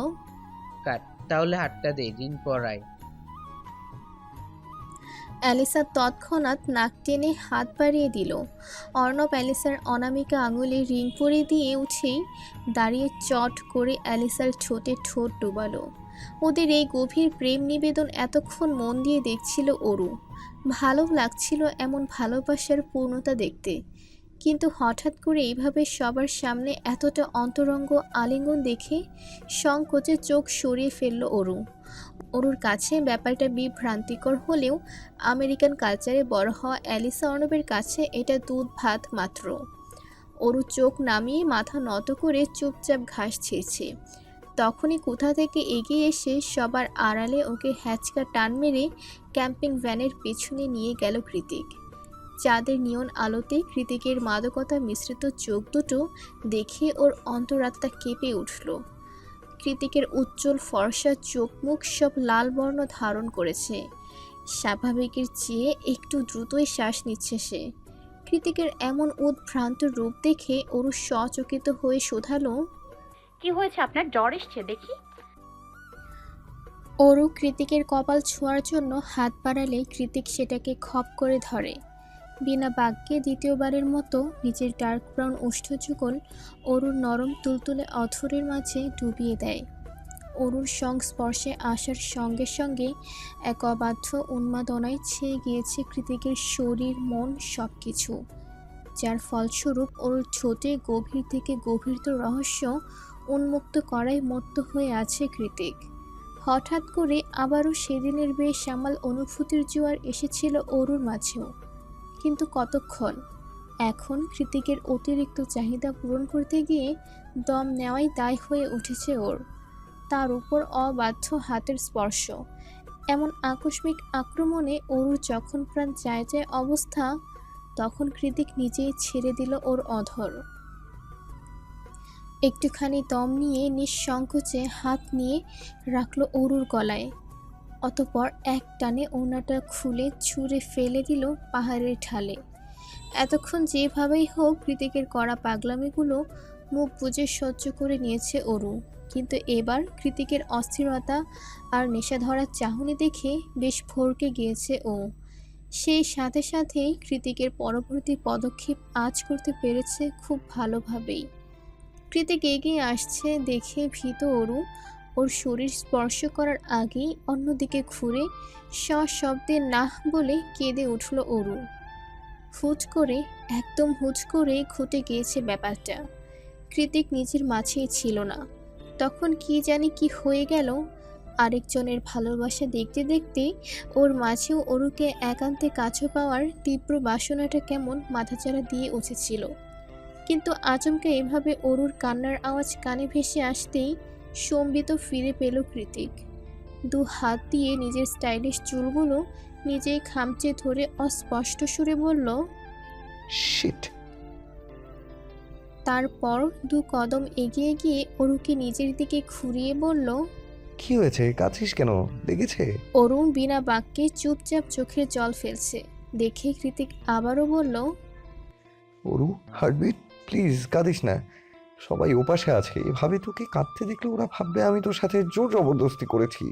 কাট, তাহলে হাতটা দে, ঋণ পড়াই। অ্যালিসা তৎক্ষণাৎ নাক টেনে হাত বাড়িয়ে দিল। অর্ণব অ্যালিসার অনামিকা আঙুলে রিং পরিয়ে দিয়ে উঠেই দাঁড়িয়ে চট করে অ্যালিসার ঠোঁটে ঠোঁট ডোবালো। ওদের এই গভীর প্রেম নিবেদন এতক্ষণ মন দিয়ে দেখছিল অরু। ভালো লাগছিল এমন ভালোবাসার পূর্ণতা দেখতে, কিন্তু হঠাৎ করে এইভাবে সবার সামনে এতটা অন্তরঙ্গ আলিঙ্গন দেখে সংকোচে চোখ সরিয়ে ফেলল অরু। অরুর কাছে ব্যাপারটা বিভ্রান্তিকর হলেও আমেরিকান কালচারে বড় হওয়া অ্যালিসা অর্ণবের কাছে এটা দুধ ভাত মাত্র। অরু চোখ নামিয়ে মাথা নত করে চুপচাপ ঘাস ছিঁড়ছে। তখনই কোথা থেকে এগিয়ে এসে সবার আড়ালে ওকে হ্যাচকা টান মেরে ক্যাম্পিং ভ্যানের পেছনে নিয়ে গেল কৃতিক। চাঁদের নিয়ন আলোতে কৃতিকের মাদকতা মিশ্রিত চোখ দুটো দেখে ওর অন্তরাত্মা কেঁপে উঠল। কৃতিকের উজ্জ্বল ফর্সা চোখ মুখ সব লাল বর্ণ ধারণ করেছে। স্বাভাবিকের চেয়ে একটু দ্রুতই শ্বাস নিচ্ছে সে। কৃতিকের এমন উদ্ভ্রান্ত রূপ দেখে ওরু সচকিত হয়ে শোধালো, কি হয়েছে আপনার? জ্বর এসছে দেখি। অরু কৃতিকের কপাল ছোঁয়ার জন্য হাত বাড়ালে কৃতিক সেটাকে খপ করে ধরে। বিনা বাক্যে দ্বিতীয়বারের মতো নিজের ডার্ক ব্রাউন ওষ্ঠযুগল অরুর নরম তুলতুলে অধরের মাঝে ডুবিয়ে দেয়। অরুর সংস্পর্শে আসার সঙ্গে সঙ্গে এক অবাধ্য উন্মাদনায় ছেয়ে গিয়েছে কৃতিকের শরীর মন সব কিছু, যার ফলস্বরূপ ওর ঠোঁটে গভীর থেকে গভীরতর রহস্য উন্মুক্ত করায় মত্ত হয়ে আছে কৃতিক। হঠাৎ করে আবারও সেদিনের বেসামাল অনুভূতির জোয়ার এসেছিল অরুর মাঝেও, কিন্তু কতক্ষণ? এখন কৃতিকের অতিরিক্ত চাহিদা পূরণ করতে গিয়ে দম নেওয়াই দায় হয়ে উঠেছে ওর। তার উপর অবাধ্য হাতের স্পর্শ, এমন আকস্মিক আক্রমণে অরুর যখন প্রাণ যায় যায় অবস্থা, তখন কৃতিক নিজেই ছেড়ে দিল ওর অধর। একটুখানি দম নিয়ে নিঃসংকোচে হাত নিয়ে রাখল অরুর গলায়। অতপর এক টানে ওড়নাটা খুলে ছুঁড়ে ফেলে দিল পাহাড়ের ঢালে। এতক্ষণ যেভাবেই হোক কৃতিকের কড়া পাগলামিগুলো মুখ বুজে সহ্য করে নিয়েছে অরু, কিন্তু এবার কৃতিকের অস্থিরতা আর নেশা ধরার চাহনি দেখে বেশ ভড়কে গিয়েছে ও। সেই সাথে সাথেই কৃতিকের পরবর্তী পদক্ষেপ আঁচ করতে পেরেছে খুব ভালোভাবেই। কৃতিক এগিয়ে আসছে দেখে ভীত অরু ওর শরীর স্পর্শ করার আগেই অন্যদিকে ঘুরে সশব্দে নাহ বলে কেঁদে উঠল অরু। হুট করে, একদম হুট করে ঘটে গিয়েছে ব্যাপারটা। কৃতিক নিজের মাঝেই ছিল না। তখন কি জানি কি হয়ে গেল, আরেকজনের ভালোবাসা দেখতে দেখতে ওর মাঝেও অরুকে একান্তে কাছে পাওয়ার তীব্র বাসনাটা কেমন মাথাচাড়া দিয়ে উঠেছিল। কিন্তু আচমকা এভাবে অরুর কান্নার আওয়াজ কানে ভেসে আসতেই সম্বিত ফিরে পেল কৃতিক। দু হাত দিয়ে নিজের স্টাইলিশ চুলগুলো নিজেই খামচে ধরে অস্পষ্ট সুরে বলল, শিট। তারপর দু কদম এগিয়ে গিয়ে অরুকে নিজের দিকে ঘুরিয়ে বলল, কি হয়েছে, কাঁদছিস কেন? দেখেছে? অরু বিনা বাক্যে চুপচাপ চোখের জল ফেলছে দেখে কৃতিক আবারও বলল, অরু, হার্টবিট, প্লিজ কাঁদিস না। সবাই ওপাশে আছে, এভাবে তোকে কাঁদতে দেখলে ওরা ভাববে আমি তোর সাথে জোর জবরদস্তি করেছি।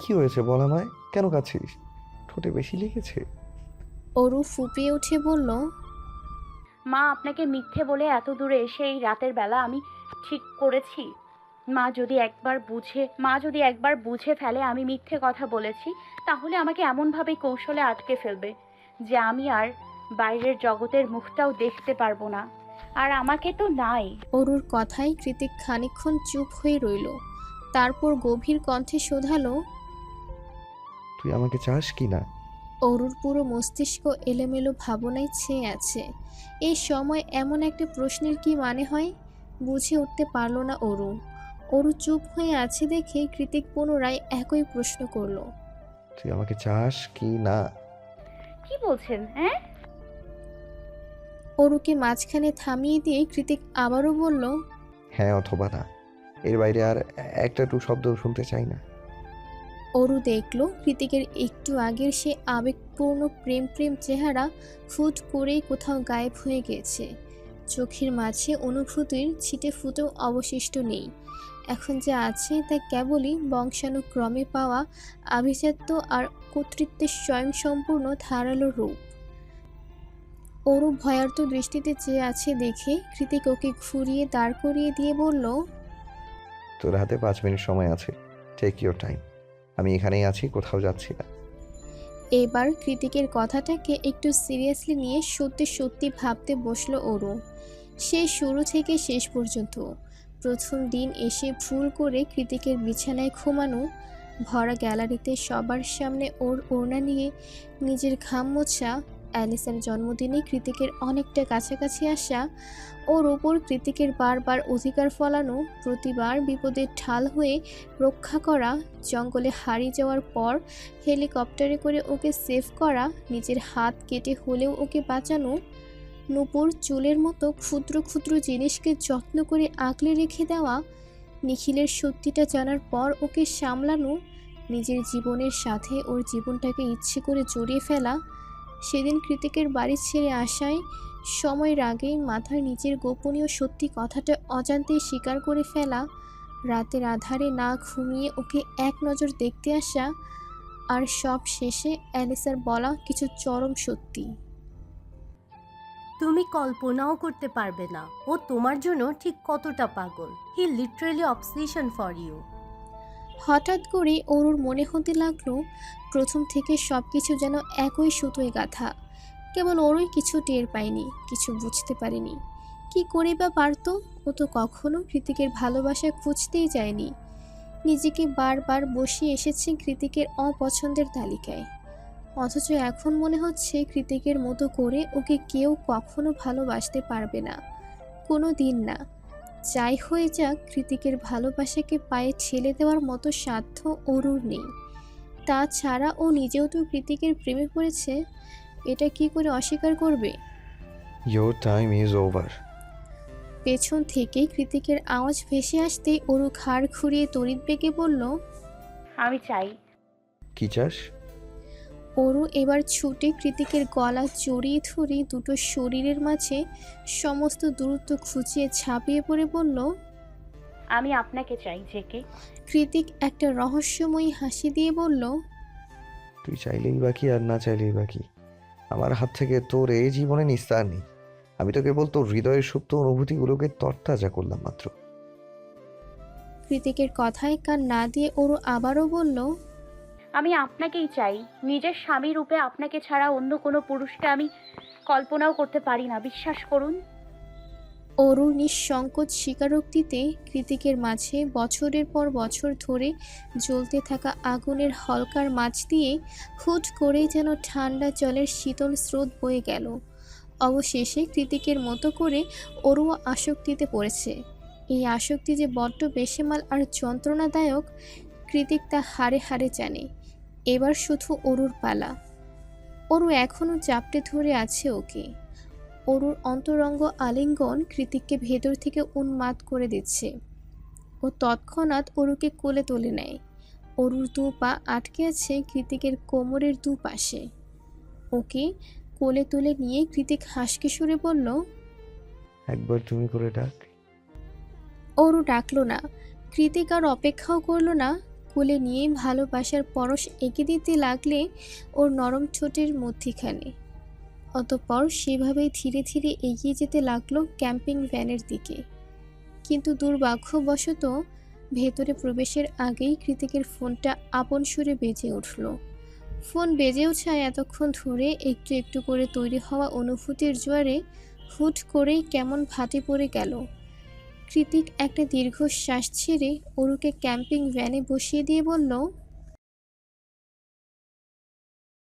কি হয়েছে বল আমায়, কেন কাঁদছিস? ঠোঁটে বেশি লেগেছে? অরু ফুপিয়ে উঠে বলল, মা আপনাকে মিথ্যে বলে এত দূরে এসে এই রাতের বেলা আমি ঠিক করেছি? মা যদি একবার বুঝে ফেলে আমি মিথ্যে কথা বলেছি, তাহলে আমাকে এমনভাবে কৌশলে আটকে ফেলবে যে আমি আর বাইরের জগতের মুখটাও দেখতে পারবো না। আর আমাকে তো নাই। অরুর কথায় কৃতিক খানিকক্ষণ চুপ হয়ে রইল, তারপর গভীর কণ্ঠে শোধালো, তুই আমাকে চাস কি না? অরুর পুরো মস্তিষ্ক এলোমেলো ভাবনায় ছেয়ে আছে। এই সময় এমন একটা প্রশ্নের কি মানে হয়, বুঝে উঠতে পারল না অরু। অরু চুপ হয়ে আছে দেখে কৃতিক পুনরায় একই প্রশ্ন করল। তুই আমাকে চাস কি না? কি বলছেন? হ্যাঁ, অরুকে মাঝখানে থামিয়ে দিয়ে কৃতিক আবারও বলল, হ্যাঁ অথবা না, এর বাইরে আর একটা টু শব্দ শুনতে চাই না। অরু দেখল কৃতিকের একটু আগের সে আবেগপূর্ণ প্রেম প্রেম চেহারা ফুট করেই কোথাও গায়েব হয়ে গেছে। চোখের মাঝে অনুভূতির ছিটে ফুটেও অবশিষ্ট নেই। এখন যা আছে তা কেবলই বংশানুক্রমে পাওয়া আভিজাত্য আর কর্তৃত্বের স্বয়ংসম্পূর্ণ ধারালো রূপ। অরু ভয়ার্ত দৃষ্টিতে চেয়ে আছে দেখে কৃতিক ওকে ঘুরিয়ে দাঁড় করিয়ে দিয়ে বলল, তোর হাতে 5 মিনিট সময় আছে, টেক ইউর টাইম। আমি এখানেই আছি, কোথাও যাচ্ছি না। এবার কৃতিকের কথাটাকে একটু সিরিয়াসলি নিয়ে সত্যি সত্যি ভাবতে বসলো অরু। সে শুরু থেকে শেষ পর্যন্ত প্রথম দিন এসে ভুল করে কৃতিকের বিছানায় ঘুমানো, ভরা গ্যালারিতে সবার সামনে ওর ওড়না নিয়ে নিজের ঘাম মোছা, অ্যালিসার জন্মদিনে কৃতিকের অনেকটা কাছাকাছি আসা, ওর ওপর কৃতিকের বারবার অধিকার ফলানো, প্রতিবার বিপদের ঢাল হয়ে রক্ষা করা, জঙ্গলে হারিয়ে যাওয়ার পর হেলিকপ্টারে করে ওকে সেভ করা, নিজের হাত কেটে হলেও ওকে বাঁচানো, নূপুর চুলের মতো ক্ষুদ্র ক্ষুদ্র জিনিসকে যত্ন করে আগলে রেখে দেওয়া, নিখিলের সত্যিটা জানার পর ওকে সামলানো, নিজের জীবনের সাথে ওর জীবনটাকে ইচ্ছে করে জড়িয়ে ফেলা, সেদিন কৃতিকের বাড়ি ছেড়ে আসায় সময়ের আগেই মাথার নিচের গোপনীয় সত্যি কথাটা অজান্তেই স্বীকার করে ফেলা, রাতের আধারে না ঘুমিয়ে ওকে এক নজর দেখতে আসা, আর সব শেষে অ্যালিসার বলা কিছু চরম সত্যি। তুমি কল্পনাও করতে পারবে না ও তোমার জন্য ঠিক কতটা পাগল। হি লিটারেলি অবসেশন ফর ইউ। হঠাৎ করে অরুর মনে হতে লাগলো প্রথম থেকে সব কিছু যেন একই সুতোয় গাঁথা, কেবল ওরই কিছু টের পায়নি, কিছু বুঝতে পারেনি। কি করে বা পারতো? ও তো কখনো কৃতিকের ভালোবাসা খুঁজতেই যায়নি, নিজেকে বারবার বসিয়ে এসেছে কৃতিকের অপছন্দের তালিকায়। অথচ এখন মনে হচ্ছে কৃতিকের মতো করে ওকে কেউ কখনো ভালোবাসতে পারবে না, কোনো দিন না। যাই হয়ে যাক, কৃতিকের ভালোবাসাকে পায়ে ঠেলে দেওয়ার মতো সাধ্য অরুর নেই। তাছাড়া ও নিজেও তো কৃতিকের প্রেমে পড়েছে, এটা কি করে অস্বীকার করবে? Your time is over. পেছন থেকে কৃতিকের আওয়াজ ভেসে আসতেই অরু ঘাড় ঘুরিয়ে তড়িৎ বেগে বলল, আমি চাই। কি চাস? অরু এবার ছুটে কৃতিকের গলা জড়িয়ে ধরে দুটো শরীরের মাঝে সমস্ত দূরত্ব খুঁজিয়ে ঝাঁপিয়ে পড়ে বলল, আমি আপনাকে চাই জেকে। কৃতিক একটা রহস্যময়ী হাসি দিয়ে বলল, তুই চাইলেই বাকি আর না চাইলেই বাকি, আমার হাত থেকে তোর এই জীবনে নিস্তার নেই। আমি তো কেবল তোর হৃদয়ের সুপ্ত অনুভূতিগুলোকে তরতাজা করলাম মাত্র। কৃতিকের কথায় কান না দিয়ে অরু আবারও বলল, আমি আপনাকেই চাই। নিজের স্বামী রূপে আপনাকে ছাড়া অন্য কোনো পুরুষকে আমি কল্পনাও করতে পারি না, বিশ্বাস করুন। অরু নিঃসংকোচ স্বীকারোক্তিতে কৃতিকের মাঝে বছরের পর বছর ধরে জ্বলতে থাকা আগুনের হলকার মাঝ দিয়ে হুট করেই যেন ঠান্ডা জলের শীতল স্রোত বয়ে গেল। অবশেষে কৃতিকের মতো করে অরুও আসক্তিতে পড়েছে। এই আসক্তি যে বড্ড বেশেমাল আর যন্ত্রণাদায়ক, কৃতিক তা হাড়ে হাড়ে জানে। এবার শুধু অরুর পালা। অরু এখনও চাপটে ধরে আছে ওকে। অরুর অন্তরঙ্গ আলিঙ্গন কৃতিককে ভেতর থেকে উন্মাদ করে দিচ্ছে। ও তৎক্ষণাৎ অরুকে কোলে তুলে নেয়। অরুর দু পা আটকে আছে কৃতিকের কোমরের দুপাশে। ওকে কোলে তুলে নিয়ে কৃতিক হাসকে সুরে বলল, একবার তুমি করে ডাক। অরু ডাকলো না, কৃতিক আর অপেক্ষাও করলো না। কোলে নিয়ে ভালোবাসার পরশ এঁকে দিতে লাগলে ওর নরম ঠোঁটের মধ্যিখানে। অতঃপর সেভাবেই ধীরে ধীরে এগিয়ে যেতে লাগলো ক্যাম্পিং ভ্যানের দিকে। কিন্তু দুর্ভাগ্যবশত ভেতরে প্রবেশের আগেই কৃতিকের ফোনটা আপন সুরে বেজে উঠল। ফোন বেজে ওঠায় এতক্ষণ ধরে একটু একটু করে তৈরি হওয়া অনুভূতির জোয়ারে হুট করেই কেমন ভাটে পড়ে গেল। কৃতিক একটা দীর্ঘশ্বাস ছেড়ে অরুকে ক্যাম্পিং ভ্যানে বসিয়ে দিয়ে বলল,